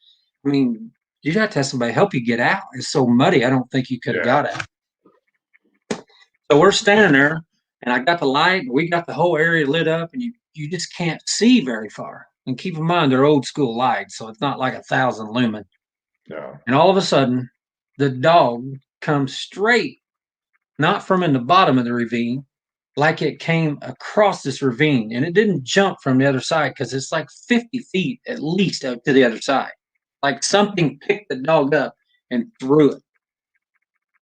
I mean, you'd have to have somebody help you get out. It's so muddy, I don't think you could have Yeah. got out. So we're standing there, and I got the light, and we got the whole area lit up, and you just can't see very far. And keep in mind, they're old school lights, so it's not like 1,000 lumen. No. And all of a sudden, the dog comes straight, not from in the bottom of the ravine, like it came across this ravine. And it didn't jump from the other side because it's like 50 feet at least out to the other side. Like something picked the dog up and threw it.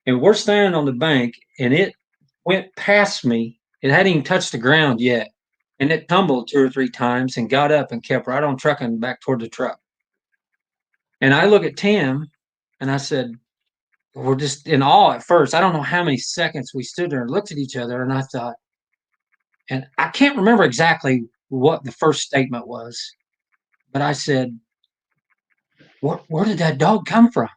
And we're standing on the bank, and it went past me. It hadn't even touched the ground yet. And it tumbled 2 or 3 times and got up and kept right on trucking back toward the truck. And I look at Tim and I said, we're just in awe at first. I don't know how many seconds we stood there and looked at each other. And I thought, and I can't remember exactly what the first statement was, but I said, where did that dog come from?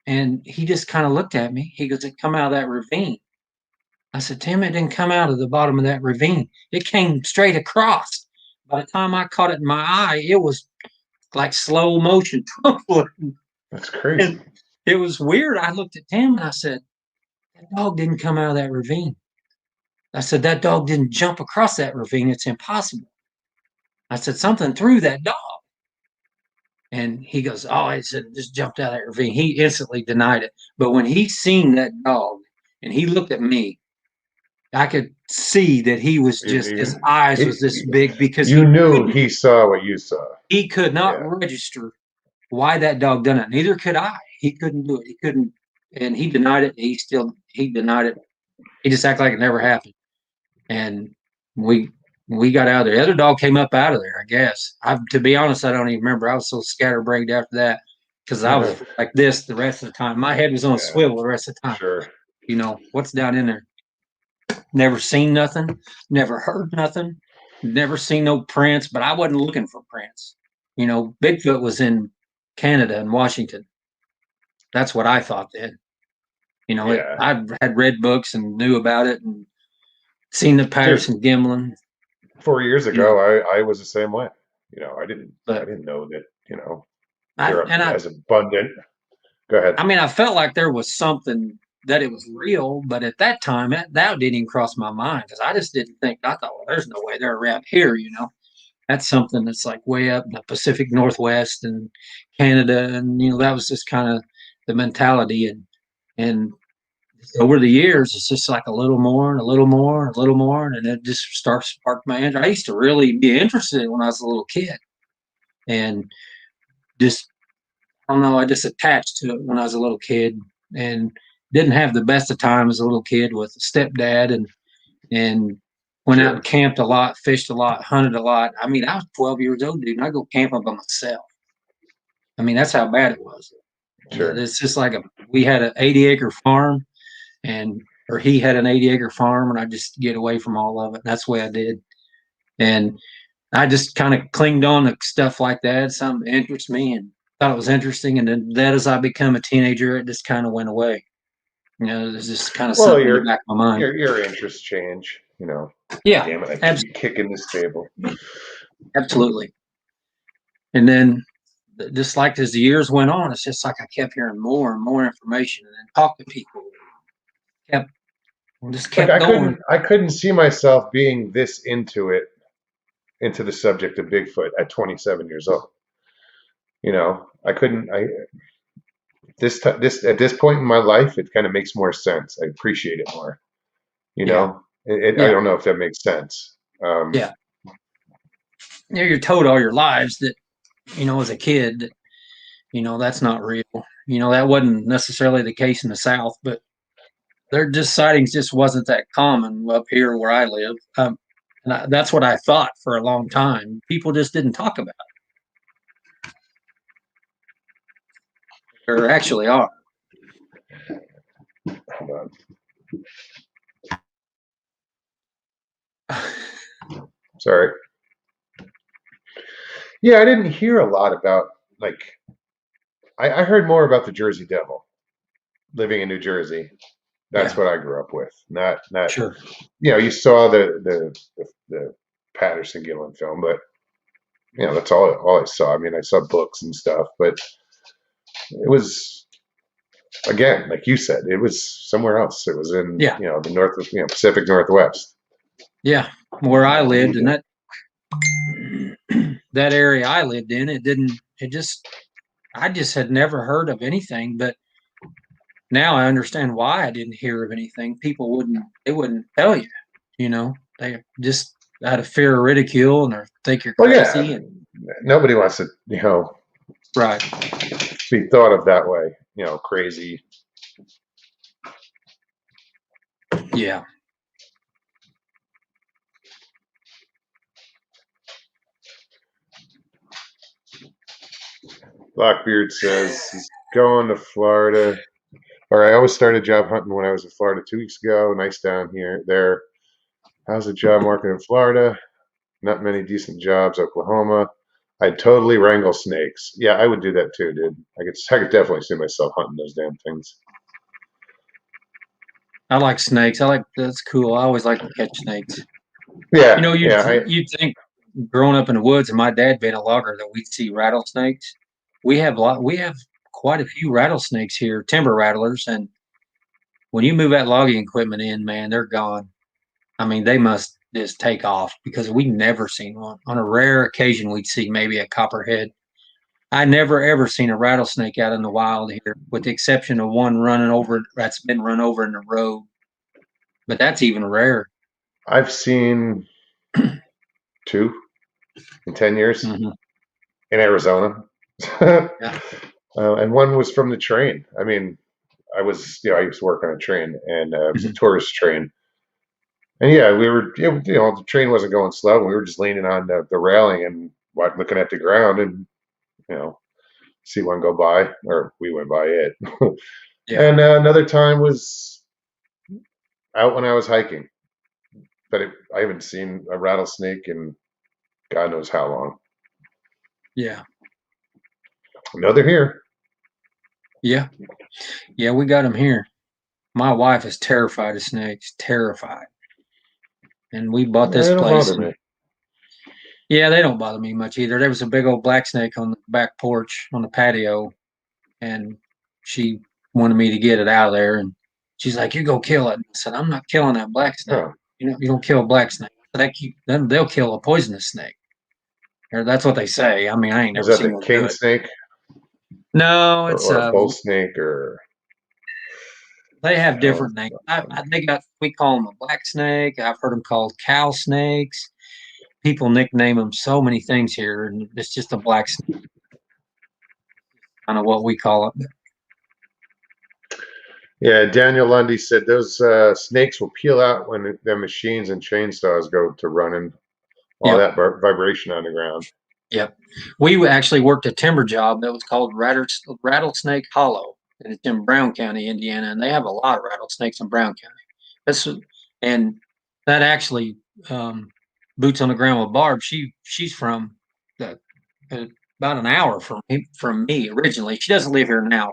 And he just kind of looked at me. He goes, it come out of that ravine. I said, Tim, it didn't come out of the bottom of that ravine. It came straight across. By the time I caught it in my eye, it was like slow motion tumbling. That's crazy. And it was weird. I looked at Tim and I said, that dog didn't come out of that ravine. I said, that dog didn't jump across that ravine. It's impossible. I said, something threw that dog. And he goes, oh, I said, just jumped out of that ravine. He instantly denied it. But when he seen that dog and he looked at me, I could see that he was just, his eyes was this big because You knew he saw what you saw. he could not Yeah. register why that dog done it. Neither could I. He couldn't do it. He couldn't, and he denied it. He denied it. He just acted like it never happened. And we got out of there. The other dog came up out of there, I guess. To be honest, I don't even remember. I was so scatterbrained after that because I was like this the rest of the time. My head was on a Yeah, swivel the rest of the time. sure. You know, what's down in there? Never seen nothing, never heard nothing, never seen no prints, but I wasn't looking for prints. You know, Bigfoot was in Canada and Washington. That's what I thought then. You know, Yeah. I had read books and knew about it and seen the Dude, Patterson Gimlin. 4 years You know, ago, I was the same way. I but didn't know that. I They're and I as abundant. Go ahead. I mean I felt like there was something that it was real, but at that time that didn't even cross my mind because I just didn't think. I thought, well, there's no way they're around here. You know, that's something that's like way up in the Pacific Northwest and Canada, and that was just kind of the mentality. And over the years, it's just like a little more and a little more and a little more, and it just starts to spark my interest. I used to really be interested when I was a little kid, and just I don't know, I just attached to it when I was a little kid, and didn't have the best of time as a little kid with a stepdad, and went out and Sure. camped a lot, fished a lot, hunted a lot. I mean, I was 12 years old, dude, and I go camping by myself. I mean, that's how bad it was. Sure. It's just like we had an 80-acre farm, or he had an 80-acre farm, and I just get away from all of it. That's the way I did. And I just kind of clinged on to stuff like that, something that interests me, and thought it was interesting. And then that as I become a teenager, it just kind of went away. There's just kind of Well, something in the back of my mind. your interests change. Yeah, Damn it! I keep absolutely. kicking this table. Absolutely. And then just like as the years went on, it's just like I kept hearing more and more information and then talk to people. Kept just Like kept going. I couldn't see myself being this into the subject of Bigfoot at 27 years old. I couldn't. This at this point in my life, it kind of makes more sense. I appreciate it more. Yeah, I yeah, don't know if that makes sense. yeah. You're told all your lives that, as a kid, that, that's not real. That wasn't necessarily the case in the South, but their just sightings just wasn't that common up here where I live. That's what I thought for a long time. People just didn't talk about it. There actually are. Hold on. Sorry. Yeah, I didn't hear a lot about like I heard more about the Jersey Devil living in New Jersey. That's Yeah, what I grew up with. Not sure. you saw the Patterson Gillen film, but that's all I saw. I mean, I saw books and stuff, but it was again, like you said, it was somewhere else. It was in Yeah, the Pacific Northwest. yeah. Where I lived, and that area I lived in, it didn't. It just I just had never heard of anything, but now I understand why I didn't hear of anything. People they wouldn't tell you, they just out of fear of ridicule and or think you're Well, yeah, crazy. And nobody wants to right. be thought of that way. Crazy. Yeah. Blackbeard says he's going to Florida. Or I always started job hunting when I was in Florida 2 weeks ago. Nice down here. There. How's the job market in Florida? Not many decent jobs. Oklahoma. I'd totally wrangle snakes. Yeah, I would do that too, dude. I could definitely see myself hunting those damn things. I like snakes. That's cool. I always like to catch snakes. Yeah, yeah. You'd think growing up in the woods and my dad being a logger that we'd see rattlesnakes. We have quite a few rattlesnakes here, timber rattlers, and when you move that logging equipment in, man, they're gone. I mean, they must just take off because we never seen one. On a rare occasion, we'd see maybe a copperhead. I never ever seen a rattlesnake out in the wild here, with the exception of one running over that's been run over in the road. But that's even rare. I've seen two in 10 years Hmm. in Arizona. Yeah. And one was from the train. I mean, I used to work on a train, and it was a Hmm. tourist train. And yeah, the train wasn't going slow. We were just leaning on the railing and looking at the ground, and you know, see one go by, or we went by it. Yeah. And another time was out when I was hiking, but I haven't seen a rattlesnake in God knows how long. Yeah. No, they're here. Yeah. Yeah. We got them here. My wife is terrified of snakes, terrified. And we bought this They don't place. bother And me. yeah, they don't bother me much either. There was a big old black snake on the back porch on the patio, and she wanted me to get it out of there. And she's like, "You go kill it." And I said, "I'm not killing that black snake. Oh, You don't kill a black snake. Then they'll kill a poisonous snake." Or that's what they say. I mean, I ain't was never that seen the one do king it. snake No, or a bull snake or they have the hell? different names. We call them a black snake. I've heard them called cow snakes. People nickname them so many things here, and it's just a black snake, kind of what we call it. Yeah, Daniel Lundy said those snakes will peel out when their machines and chainsaws go to running all Yep. that vibration on the ground. Yep. We actually worked a timber job that was called Rattlesnake Hollow, and it's in Brown County, Indiana, and they have a lot of rattlesnakes in Brown County. That's and that actually boots on the ground with Barb. She's from the uh, about an hour from me originally. She doesn't live here now,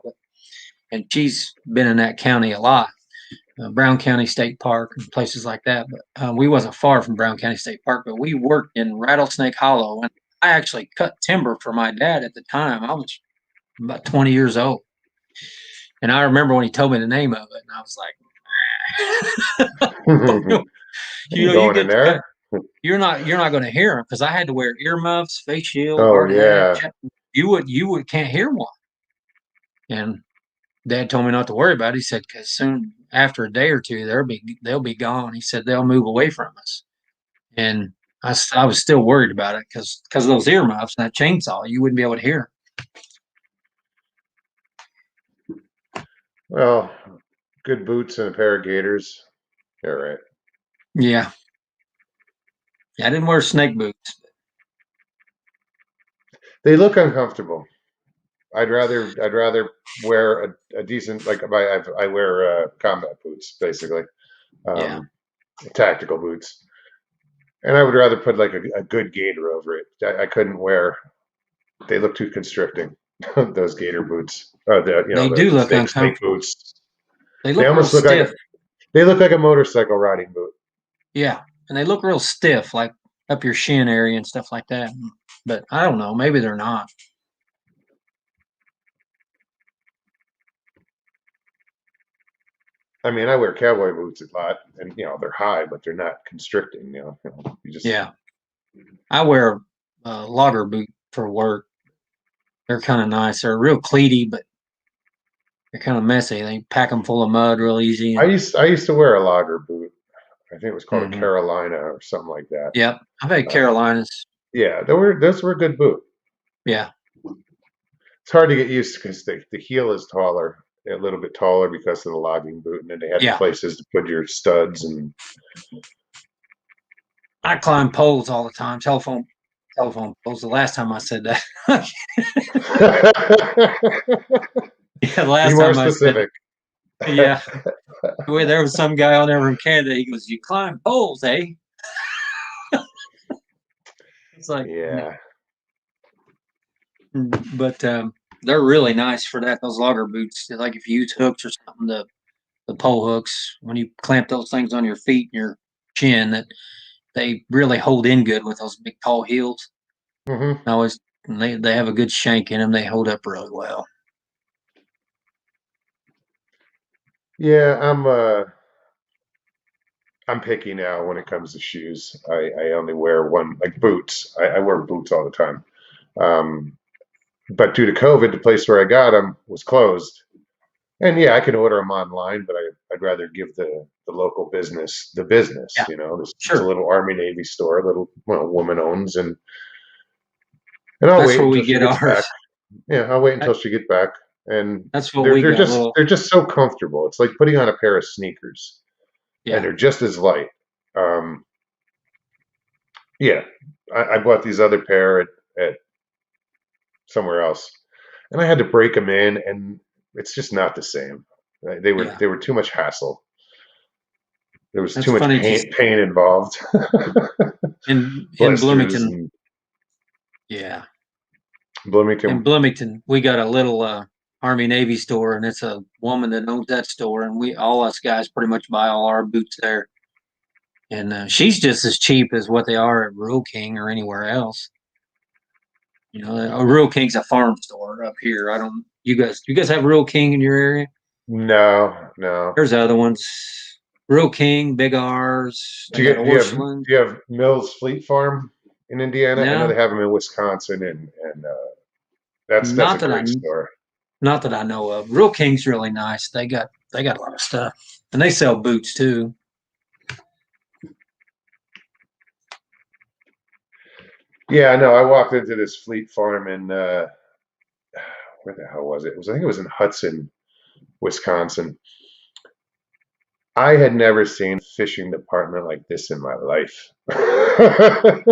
and she's been in that county a lot. Brown County State Park and places like that. But we wasn't far from Brown County State Park, but we worked in Rattlesnake Hollow, and I actually cut timber for my dad at the time. I was about 20 years old, and I remember when he told me the name of it, and I was like, You know, you Going in get the kind. there? You're not going to hear them because I had to wear earmuffs, face shield, Oh hard hat. yeah. You would can't hear one. And Dad told me not to worry about it. He said because soon after a day or two they'll be gone. He said they'll move away from us. And I was still worried about it because of those earmuffs and that chainsaw. You wouldn't be able to hear. Well, good boots and a pair of gaiters. All right. Yeah, yeah. I didn't wear snake boots. They look uncomfortable. I'd rather wear a decent like I wear combat boots basically, Yeah, um, tactical boots, and I would rather put like a good gaiter over it. I couldn't wear. They look too constricting. Those gaiter boots, they the do look snake uncomfortable. boots. They They look real almost look like stiff. they look like a motorcycle riding boot. Yeah, and they look real stiff, like up your shin area and stuff like that. But I don't know. Maybe they're not. I mean, I wear cowboy boots a lot, and they're high, but they're not constricting. You just Yeah, I wear a logger boot for work. They're kind of nice. They're real cleaty, but they're kind of messy. They pack them full of mud real easy. I used to wear a logger boot. I think it was called a Mhm. Carolina or something like that. Yep, I've had Uh, Carolinas. yeah, those were a good boot. Yeah, It's hard to get used to because the heel is taller, a little bit taller because of the logging boot, and then they had yeah. places to put your studs and. I climb poles all the time. Telephone poles. The last time I said that. Yeah, the Be last more time I said, specific. yeah. Where there was some guy on there from Canada. He goes, "You climb poles, eh?" It's like, no. Yeah. But they're really nice for that. Those logger boots, like if you use hooks or something, the pole hooks when you clamp those things on your feet and your chin, that they really hold in good with those big tall heels. hmm I always they have a good shank in them. They hold up really well. Yeah, I'm picky now when it comes to shoes. I only wear one, like boots. I wear boots all the time. Um, but due to COVID, the place where I got them was closed. And yeah, I can order them online, but I'd rather give the local business the business. Yeah, There's a sure. little Army Navy store, a little woman owns, and I'll That's wait where until we she get gets back. ours. Yeah, I'll wait That, until she gets back, and that's what they're we they're got. just Little, they're just so comfortable. It's like putting on a pair of sneakers, and yeah, they're just as light. Um, yeah, I bought these other pair at somewhere else, and I had to break them in, and it's just not the same. They were yeah. they were too much hassle. There was That's too much funny. pain involved. In Blisters Bloomington, and yeah, in Bloomington. Bloomington, we got a little Army Navy store, and it's a woman that owns that store, and we all us guys pretty much buy all our boots there. And she's just as cheap as what they are at Rural King or anywhere else. You know, Rural King's a farm store up here. I don't. You guys have Rural King in your area? No, no. There's other ones. Rural King, Big R's. Do They you got get do you have Orscheln. do you have Mills Fleet Farm in Indiana? I know they No, have them in Wisconsin, and that's a not that I great store. not that I know of. Rural King's really nice. They got a lot of stuff, and they sell boots too. Yeah, I know. I walked into this Fleet Farm in where the hell was it? I think it was in Hudson, Wisconsin. I had never seen a fishing department like this in my life. I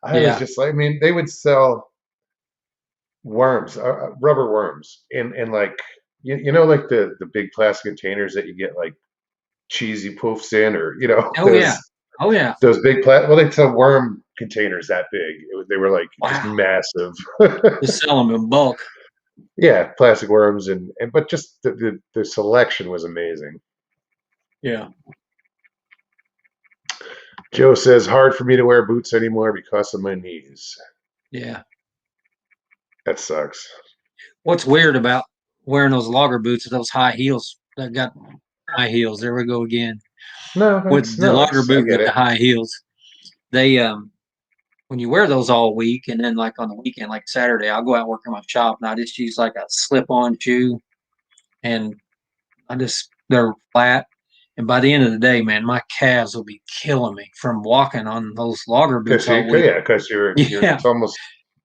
was Yeah. just like, I mean, they would sell worms, rubber worms, in like like the big plastic containers that you get like cheesy poofs in, or Oh yeah. those Oh yeah. well, they sell worm containers that big. They were like just Wow. massive. They sell them in bulk. Yeah, plastic worms, and but just the selection was amazing. Yeah. Joe says hard for me to wear boots anymore because of my knees. Yeah. That sucks. What's weird about wearing those logger boots with those high heels that got high heels. There we go again No, with the no, lager it's I boot get with the it. high heels. They when you wear those all week and then like on the weekend, like Saturday, I'll go out and work in my shop and I just use like a slip-on shoe and they're flat. And by the end of the day, man, my calves will be killing me from walking on those logger boots all week. Yeah, because you're Yeah. it's almost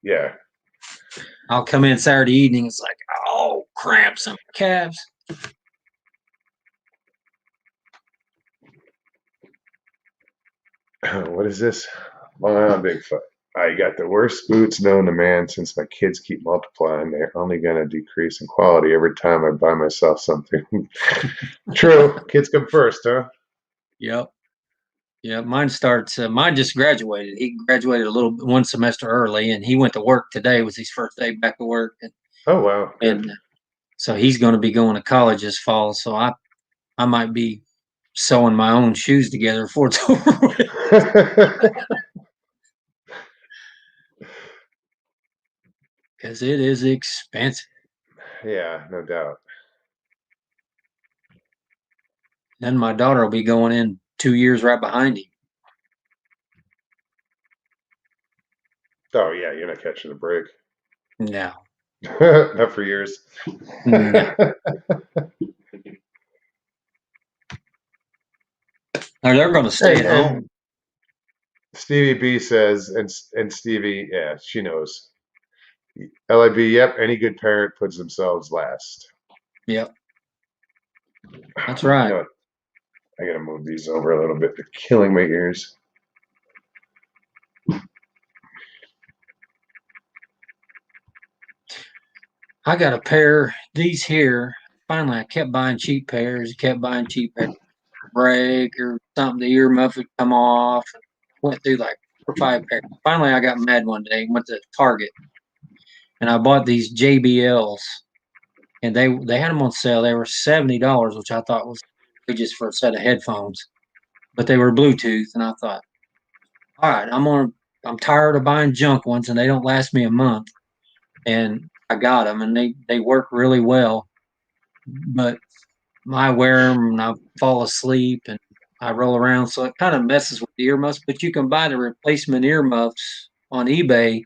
yeah. I'll come in Saturday evening. It's like, oh, cramps in my calves. What is this? Long Island Bigfoot. I got the worst boots known to man since my kids keep multiplying. They're only going to decrease in quality every time I buy myself something. True. Kids come first, huh? Yep. Yeah, mine just graduated. He graduated one semester early, and he went to work today. Was his first day back to work, Oh, wow. Good. and so he's going to be going to college this fall. So I might be sewing my own shoes together before it's over with because it is expensive. Yeah, no doubt. Then my daughter will be going in 2 years right behind him. Oh, yeah, you're not catching a break. No, Not for years. no. Or they're going to stay at home. And Stevie B says, and Stevie, yeah, she knows. LIB, yep, any good parent puts themselves last. Yep, that's You right. know, I gotta move these over a little bit. They're killing my ears. I got a pair these here. Finally, I kept buying cheap pairs. Kept buying cheap pairs. Break or something. The earmuff would come off. Went through like 4 or 5 pairs. Finally, I got mad one day. Went to Target and I bought these JBLs, and they had them on sale. They were $70, which I thought was just for a set of headphones, but they were Bluetooth, and I thought, all right, I'm tired of buying junk ones, and they don't last me a month. And I got them, and they work really well. But I wear them, and I fall asleep, and I roll around, so it kind of messes with the earmuffs. But you can buy the replacement earmuffs on eBay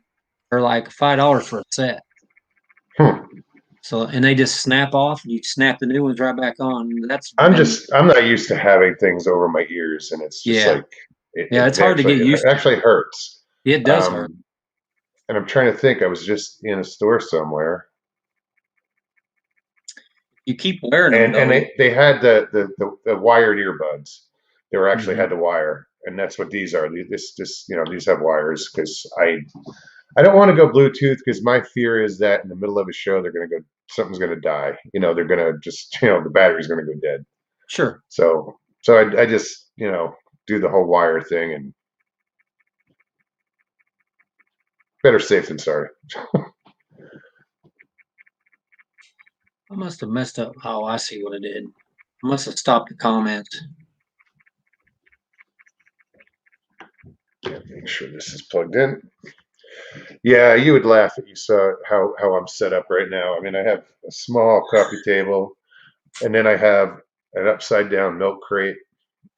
for like $5 for a set. Hmm. So and they just snap off, and you snap the new ones right back on. That's been I'm not used to having things over my ears, and it's just yeah, like yeah. It's hard to get it used to. actually hurts. It does hurt. Um, and I'm trying to think. I was just in a store somewhere, You keep wearing them and though. they had the wired earbuds. They were actually Mhm. had the wire, and that's what these are. This these have wires because I don't want to go Bluetooth because my fear is that in the middle of a show they're going to go something's going to die. They're going to just the battery's going to go dead. Sure. So I just do the whole wire thing, and better safe than sorry. I must have messed up. Oh, I see what I did. I must have stopped the comments. Make sure this is plugged in. Yeah, you would laugh if you saw how I'm set up right now. I mean, I have a small coffee table, and then I have an upside down milk crate,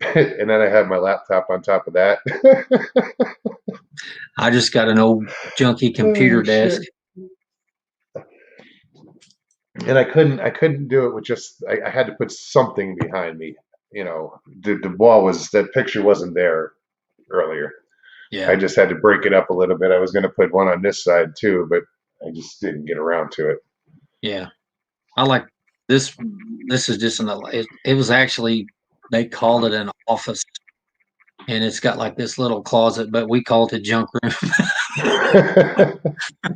and then I have my laptop on top of that. I just got an old junky computer Oh desk. shit! And I couldn't do it with just I had to put something behind me. The wall was that picture wasn't there earlier. I Yeah, just had to break it up a little bit. I was going to put one on this side too, but I just didn't get around to it. yeah. I like this. This is just it was actually they called it an office, and it's got like this little closet, but we call it a junk room. I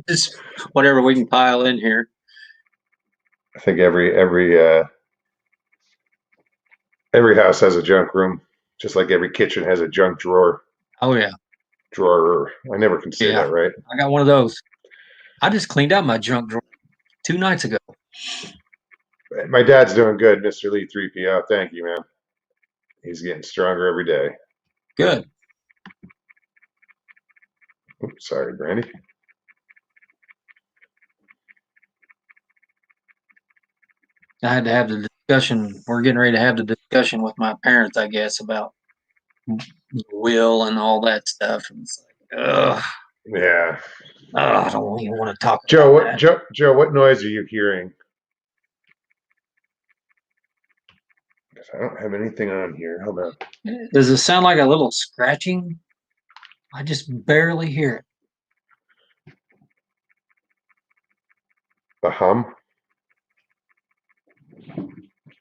Just whatever we can pile in here. think every house has a junk room, just like every kitchen has a junk Oh yeah, drawer. I never can say yeah. that right. I got one of those. I just cleaned out my junk drawer 2 nights ago. My dad's doing good, Mr. Lee 3PO. Thank you, man. He's getting stronger every day. Good. Oops, sorry, Brandy. I had to have the discussion. We're getting ready to have the discussion with my parents, I guess, about the will and all that stuff. And it's like, ugh, Yeah. I don't even want to talk about that. Joe, what noise are you hearing? Because I don't have anything on here. Hold on. Does it sound like a little scratching? I just barely hear it. A hum?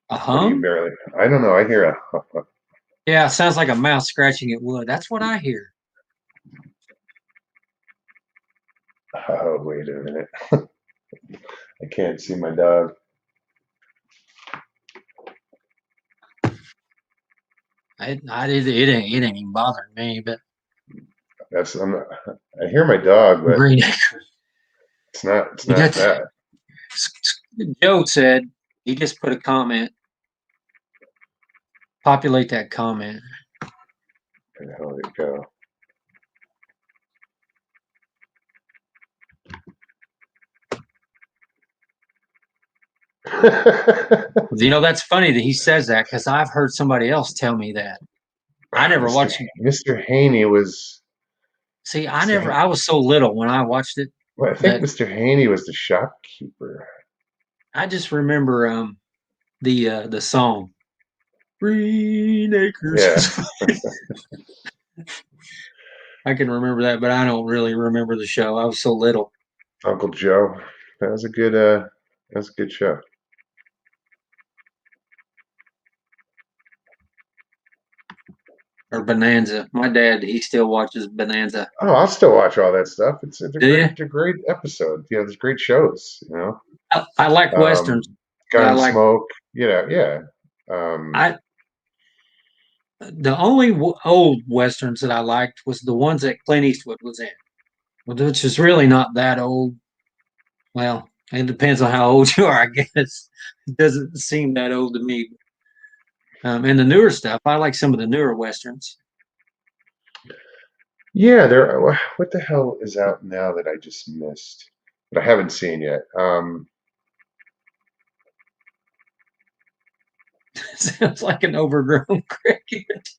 A What do you hum? barely? I don't know. I hear a. Yeah, it sounds like a mouse scratching at wood. That's what I hear. Oh, wait a minute. I can't see my dog. It ain't even bothering me, but That's I hear my dog, but Green it's not. It's We not got that. Joe said he just put a comment. Populate that comment. Where the hell did it go? You know, that's funny that he says that because I've heard somebody else tell me that. I never Mr. watched. Mr. Haney was. See, Mr. I was so little when I watched it Well, I think that Mr. Haney was the shopkeeper. I just remember the song Green Yeah, Acres. I can remember that, but I don't really remember the show. I was so little. Uncle Joe. That was a good. That was a good show. Or Bonanza. My dad, he still watches Bonanza. Oh, I'll still watch all that stuff. Do you? It's a great episode. You know, there's great shows. You know, I like westerns, but I like Gunsmoke. You know, yeah. Um, I the only old westerns that I liked was the ones that Clint Eastwood was in, which is really not that old. Well, it depends on how old you are, I guess. It doesn't seem that old to me. And the newer stuff, I like some of the newer westerns. yeah, there. What the hell is out now that I just missed? That I haven't seen yet. Sounds like an overgrown cricket.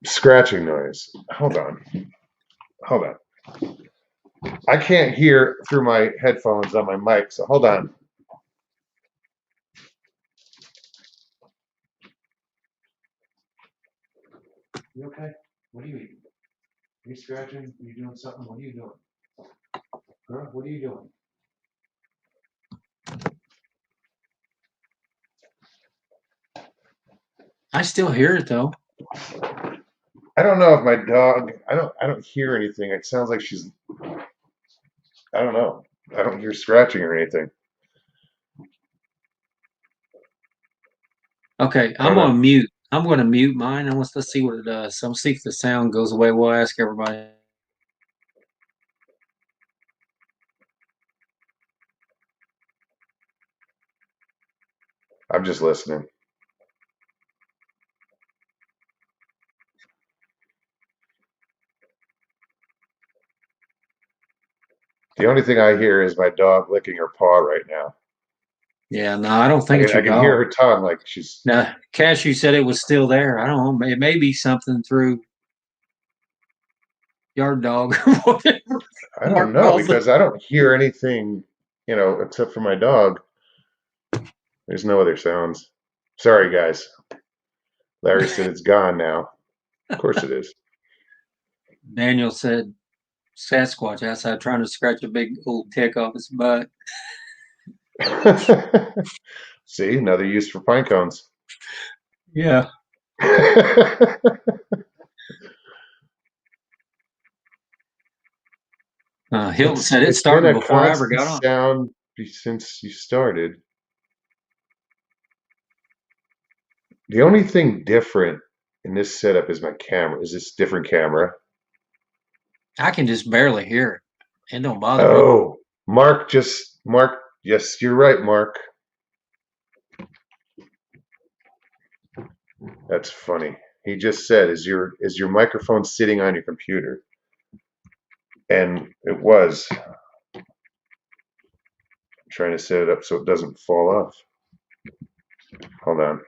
Scratching noise. Hold on. Hold on. I can't hear through my headphones on my mic, so hold on. You okay? What are you eating? Are you scratching? Are you doing something? What are you doing? Girl, what are you doing? I still hear it though. I don't know if my dog. I don't hear anything. It sounds like she's. I don't know. I don't hear scratching or anything. Okay, I don't I'm know. on mute. I'm going to mute mine and let's see what it does. So I'm see if the sound goes away. We'll ask everybody. I'm just listening. The only thing I hear is my dog licking her paw right now. Yeah, no, I don't think it's I your can hear dog. her tongue like she's. Now, Cashew said it was still there. I don't know. It may be something through yard dog or whatever I don't Mark know calls it. because I don't hear anything, you know, except for my dog. There's no other sounds. Sorry, guys. Larry said it's gone now. Of course it is. Daniel said Sasquatch outside trying to scratch a big old tick off his butt. See, another use for pine cones. Yeah. Hilton said it It's been started a before I ever constant got on. sound since you started. The only thing different in this setup is my camera. Is this different camera? I can just barely hear it. It don't bother me. Oh, Mark. Yes, you're right, Mark. That's funny. He just said, is your microphone sitting on your computer?" And it was. trying to set it up so it doesn't fall off. Hold on.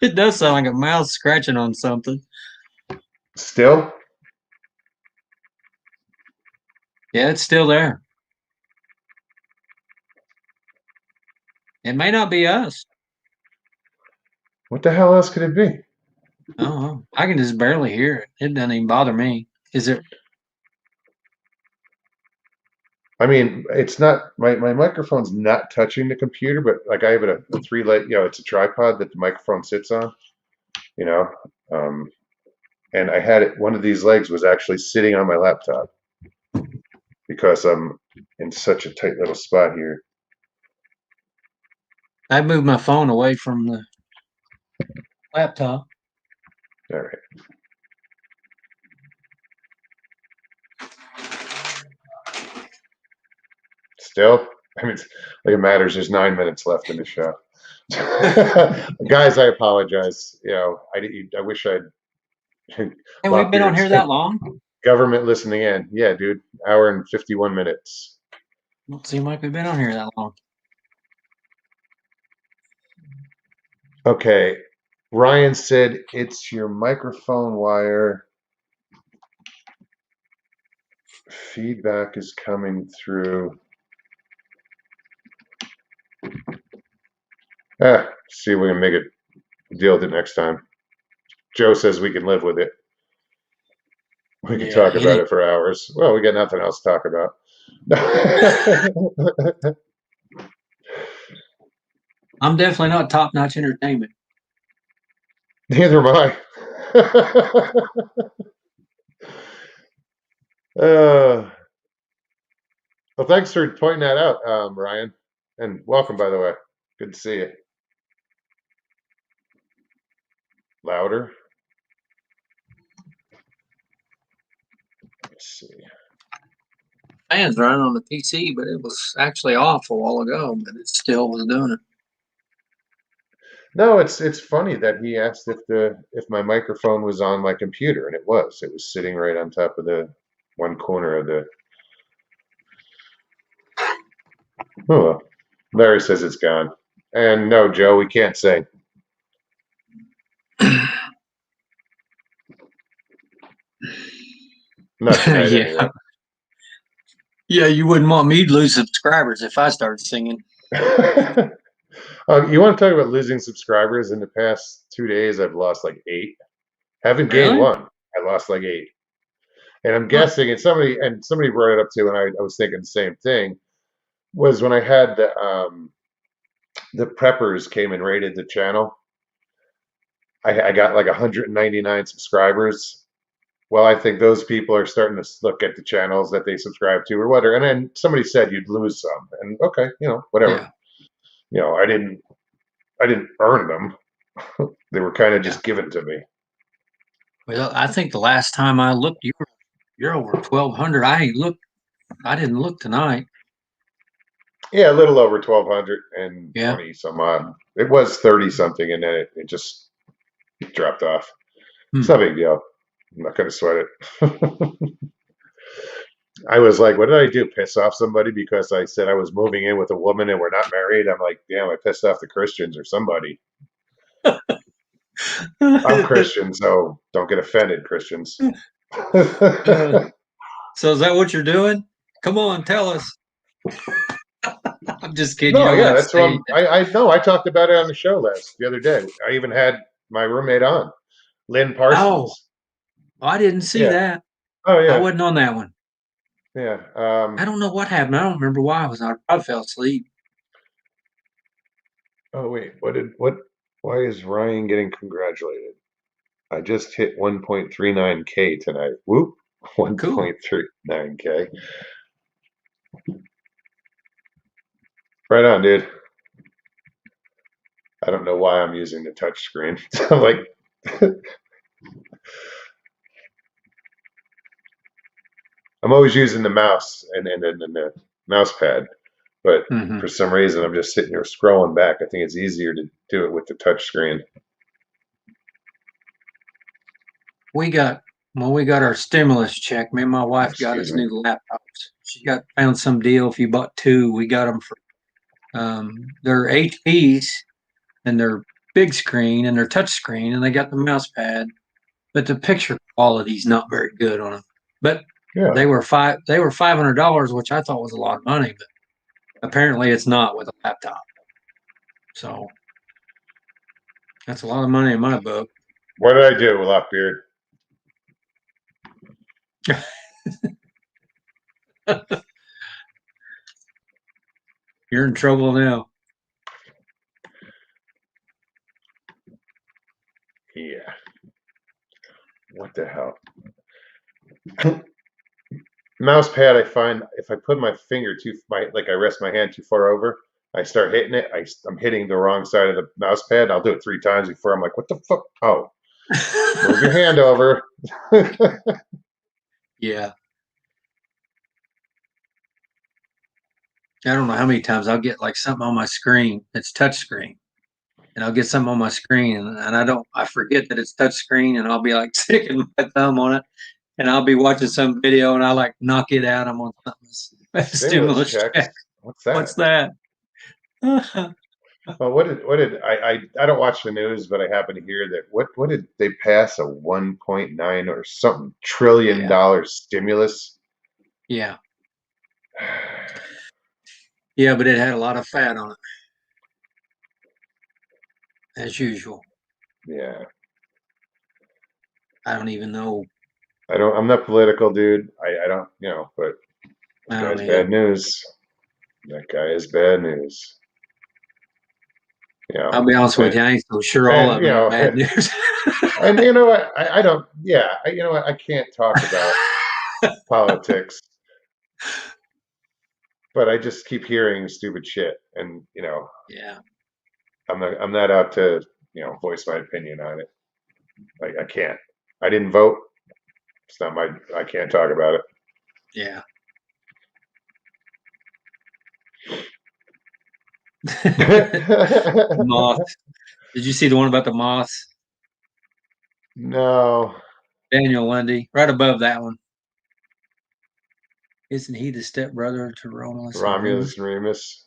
It does sound like a mouse scratching on something. Still? Yeah, it's still there. It may not be us. What the hell else could it be? I don't know. I can just barely hear it. It doesn't even bother me. Is it? I mean, it's not my microphone's not touching the computer, but like I have a three leg, it's a tripod that the microphone sits on, you know. Um, and I had it. One of these legs was actually sitting on my laptop because I'm in such a tight little spot here. I moved my phone away from the laptop. All right. Still, I mean, like it matters. There's 9 minutes left in the show. Guys, I apologize. I wish I'd And we've been on Lockbeard's here that long. government listening in. Yeah, dude, hour and 51 minutes. Don't seem like we've been on here that long. Okay, Ryan said it's your microphone wire. Feedback is coming through. See if we can make it deal with it next time. Joe says we can live with it. We can talk about it for hours. Well, we got nothing else to talk about. I'm definitely not top-notch entertainment. Neither am I. Well, thanks for pointing that out, Ryan. And welcome, by the way. Good to see you. Louder. Let's see. Fans running on the PC, but it was actually off a while ago, but it still was doing it. No, it's funny that he asked if my microphone was on my computer, and it was. It was sitting right on top of the one corner of the. Oh, well. Larry says it's gone. And no, Joe, we can't sing. Not tonight, Yeah. anyway. Yeah, you wouldn't want me to lose subscribers if I started singing. You want to talk about losing subscribers? In the past 2 days, I've lost like 8. Haven't gained Really? one. I lost like 8. And I'm guessing, and somebody brought it up too, and I was thinking the same thing, was when I had the preppers came and raided the channel. I got like 199 subscribers. Well, I think those people are starting to look at the channels that they subscribe to or whatever. And then somebody said you'd lose some, and okay, whatever. Yeah. I didn't earn them. They were kind of just given to me. Well, I think the last time I looked, you're over 1,200. I didn't look tonight. Yeah, a little over 1,220 Yeah. some odd. It was 30 something, and then it just dropped off. It's Hmm. not a big deal. I'm not going to sweat it. I was like, what did I do? Piss off somebody because I said I was moving in with a woman and we're not married? I'm like, damn, I pissed off the Christians or somebody. I'm Christian, so don't get offended, Christians. So is that what you're doing? Come on, tell us. I'm just kidding. You No, don't yeah, have to that's what say I know. I talked about it on the show the other day. I even had my roommate on, Lynn Oh, Parsons. I didn't see Yeah. that. Oh I yeah. wasn't on that one. Yeah. I don't know what happened. I don't remember why I was on. I fell asleep. Oh wait, why is Ryan getting congratulated? I just hit 1.39K tonight. Whoop. Cool. 1.39K. Right on, dude. I don't know why I'm using the touch screen. I'm like I'm always using the mouse and the mouse pad, but Mm-hmm. for some reason I'm just sitting here scrolling back. I think it's easier to do it with the touch screen. We got When we got our stimulus check, me and my wife got Excuse us me. new laptops. She found some deal. If you bought two, we got them for they're HPs and they're big screen and they're touch screen and they got the mouse pad, but the picture quality's not very good on them. But Yeah. they were $500, which I thought was a lot of money, but apparently it's not with a laptop. So that's a lot of money in my book. What did I do, Lockbeard? You're in trouble now. Yeah. What the hell? Mouse pad, I find if I put my finger like I rest my hand too far over, I start hitting it. I'm hitting the wrong side of the mouse pad. I'll do it 3 times before I'm like, what the fuck? Oh, move your hand over. Yeah. I don't know how many times I'll get like something on my screen that's touch screen. And I'll get something on my screen and I forget that it's touch screen and I'll be like sticking my thumb on it and I'll be watching some video and I like knock it out. I'm on something. Stimulus Stimulus check. checks. What's that? What's that? Well, what did I don't watch the news, but I happen to hear that what did they pass a 1.9 or something trillion Yeah. dollar stimulus? Yeah. Yeah, but it had a lot of fat on it. As usual. Yeah. I don't even know. I'm not political, dude. I don't, but that I don't guy's either. bad news. That guy is bad news. I'll be honest with And you, I ain't so sure all and of them are bad news. and you know what? I don't. Yeah, you know what? I can't talk about politics, but I just keep hearing stupid shit, and Yeah. I'm not out to voice my opinion on it. Like I can't. I didn't vote. It's not my. I can't talk about Yeah. it. Moth. Did you see the one about the moths? No, Daniel Lundy, right above that one. Isn't he the stepbrother to Romulus and Remus? Romulus and Remus.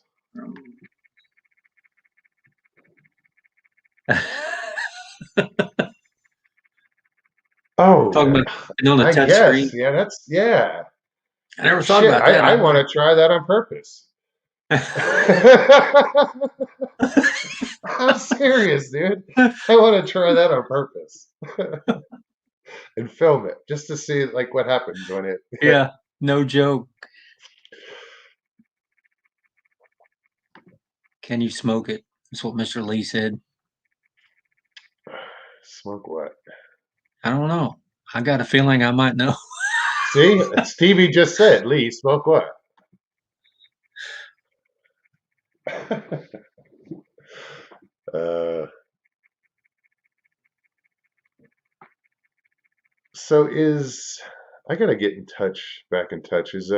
Oh, Talking about on the I touch guess. screen. Yeah, yeah. I never thought Shit, about that. I want to try that on purpose. I'm serious, dude. I want to try that on purpose and film it just to see like what happens when it. Yeah, no joke. Can you smoke it? That's what Mr. Lee said. Smoke what? I don't know. I got a feeling I might know. See, Stevie just said, Lee, smoke what? uh, so I gotta get back in touch. Is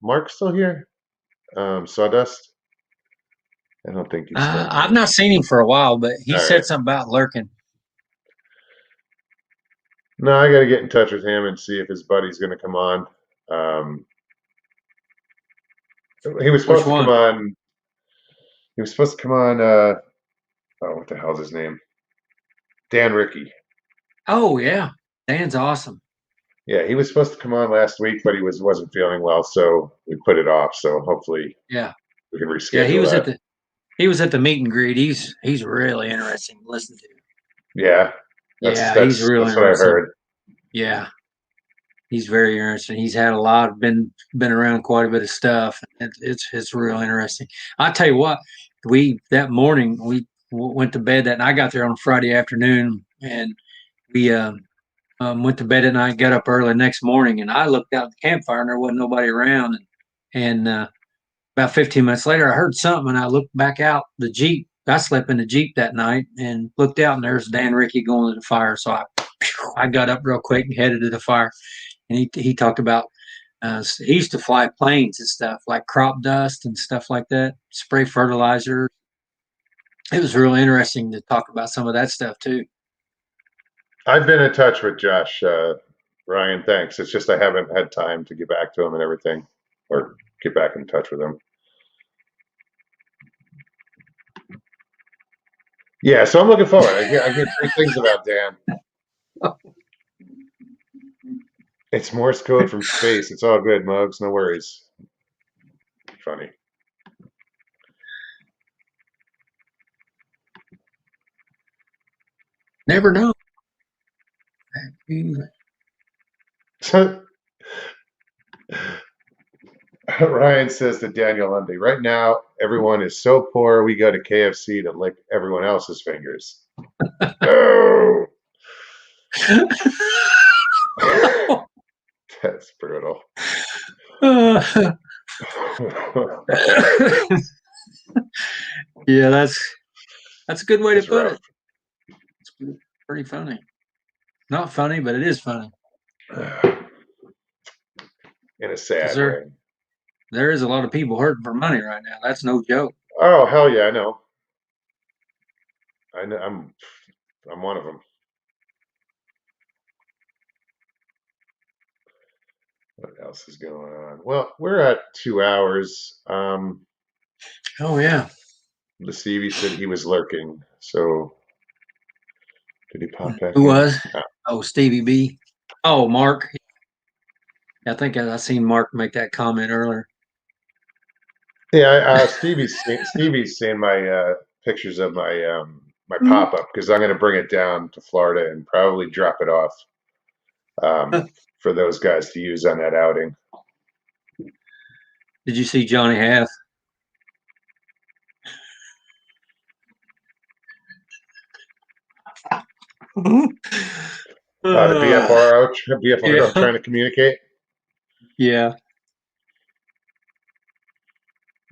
Mark still here? Sawdust? I don't think he's still I've here. not seen him for a while, but he All said right. something about lurking. No, I got to get in touch with him and see if his buddy's going to come on. Um, he was Which supposed to come one? on. He was supposed to come on. Oh, what the hell's his name? Dan Ricky. Oh yeah, Dan's awesome. Yeah, he was supposed to come on last week, but he wasn't feeling well, so we put it off. So hopefully Yeah, we can yeah. reschedule that. He was at the meet and greet. He's really interesting to listen to. Yeah, that's Yeah, he's that's real that's what I interesting. heard. Yeah, he's very interesting. He's had a lot, been around quite a bit of stuff. It's real interesting. I tell you what, we that morning we went to bed that, and I got there on Friday afternoon, and we went to bed at night, got up early next morning, and I looked out at the campfire, and there wasn't nobody around, and about 15 minutes later, I heard something, and I looked back out the Jeep. I slept in the Jeep that night and looked out, and there's Dan Ricky going to the fire. So I got up real quick and headed to the fire. And he talked about he used to fly planes and stuff like crop dust and stuff like that, spray fertilizer. It was really interesting to talk about some of that stuff too. I've been in touch with Josh Ryan, thanks. It's just I haven't had time to get back to him and everything, or get back in touch with him. Yeah, so I'm looking forward. I get great things about Dan. It's Morse code from space. It's all good, Mugs. No worries. Funny. Never know. Ryan says to Daniel Lundy, right now, everyone is so poor, we go to KFC to lick everyone else's fingers. No! That's brutal. Yeah, that's a good way to That's put rough. it. It's pretty funny. Not funny, but it is funny In a because sad way. there is a lot of people hurting for money right now. That's no joke. Oh, hell yeah, I know. I know I'm one of them. What else is going on? Well, we're at 2 hours. Oh yeah. Stevie said he was lurking. So did he pop back Who in? was? Oh, Stevie B. Oh, Mark. I think I seen Mark make that comment earlier. Yeah, Stevie's seen my pictures of my pop up because I'm going to bring it down to Florida and probably drop it off for those guys to use on that outing. Did you see Johnny Half? The BFRO Yeah, trying to communicate. yeah.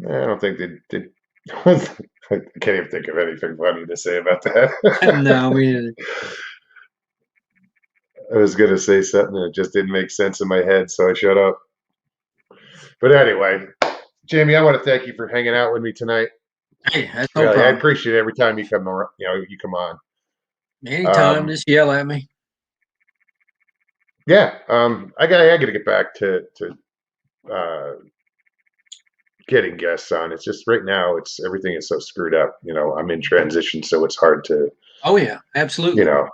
I don't think they did. I can't even think of anything funny to say about that. No, I mean, I was going to say something and it just didn't make sense in my head, so I shut up. But anyway, Jamie, I want to thank you for hanging out with me tonight. hey, that's no Really, I problem. appreciate it every time you come. You come on. Anytime, Um, just yell at me. yeah, I got to get back to uh, getting guests on. It's just right now, it's everything is so screwed up. I'm in transition, so it's hard to, Oh yeah, you absolutely. know.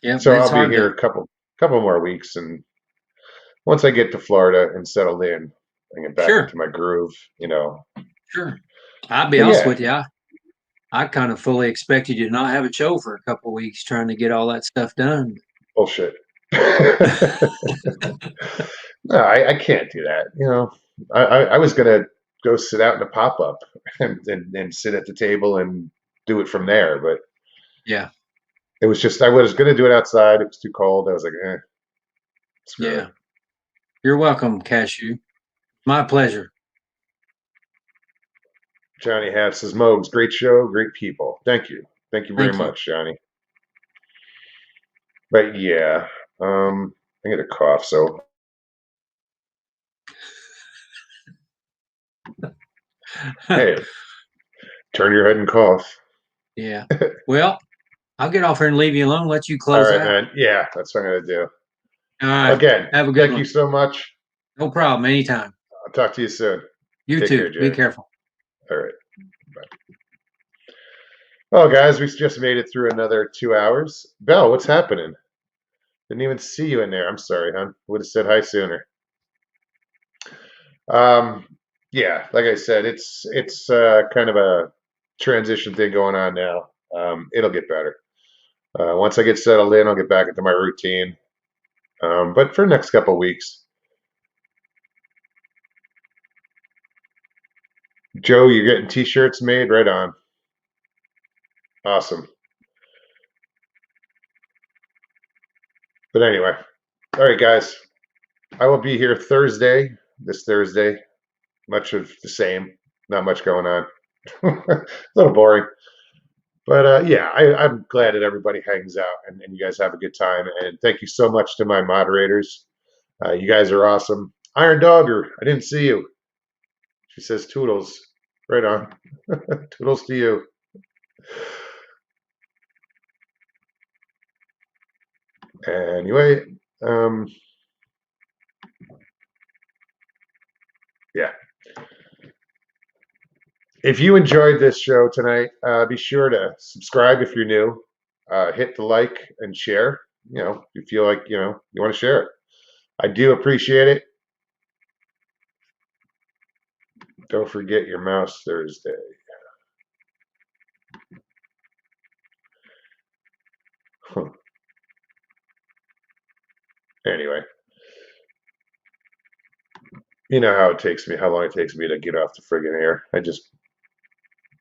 Yeah, So it's I'll be hard here to. a couple more weeks, and once I get to Florida and settled in, I get back Sure, into my groove. sure. I'll be But honest yeah, with you. I kind of fully expected you to not have a show for a couple of weeks trying to get all that stuff done. bullshit. No, I can't do that. I was gonna go sit out in a pop up and sit at the table and do it from there, but Yeah, it was just I was gonna do it outside. It was too cold. I was like, screw it. yeah. You're welcome, Cashew. My pleasure. Johnny Half says, Mogs, great show, great people. Thank you very Thank you. much, Johnny. But yeah, I get a cough, so hey, turn your head and cough. Yeah. Well, I'll get off here and leave you alone. Let you All close right, out. man. Yeah, that's what I'm gonna do. All right. Again, Have a good thank you one. so much. No problem. Anytime. I'll talk to you soon. You Take care, too. Be Jay. careful. All right. Bye. Well, guys, we just made it through another 2 hours. Belle, what's happening? Didn't even see you in there. I'm sorry, hon. Would have said hi sooner. Um, yeah, like I said, it's kind of a transition thing going on now. It'll get better. Once I get settled in, I'll get back into my routine. But for the next couple of weeks, Joe, you're getting t-shirts made right on. Awesome. But anyway, all right, guys, I will be here this Thursday. Much of the same. Not much going on. A little boring. But yeah, I'm glad that everybody hangs out and you guys have a good time. And thank you so much to my moderators. You guys are awesome. Iron Dogger, I didn't see you. She says toodles. Right on. Toodles to you. Anyway, Um, yeah. If you enjoyed this show tonight, be sure to subscribe if you're new. Hit the like and share. You feel like you want to share it. I do appreciate it. Don't forget your Mouse Thursday. Anyway, you know how long it takes me to get off the friggin' air. I just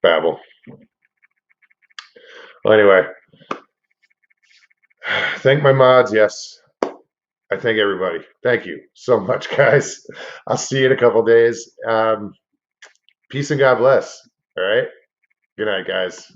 babble. Well, anyway, thank my mods. Yes, I thank everybody. Thank you so much, guys. I'll see you in a couple days. Peace and God bless. All right. Good night, guys.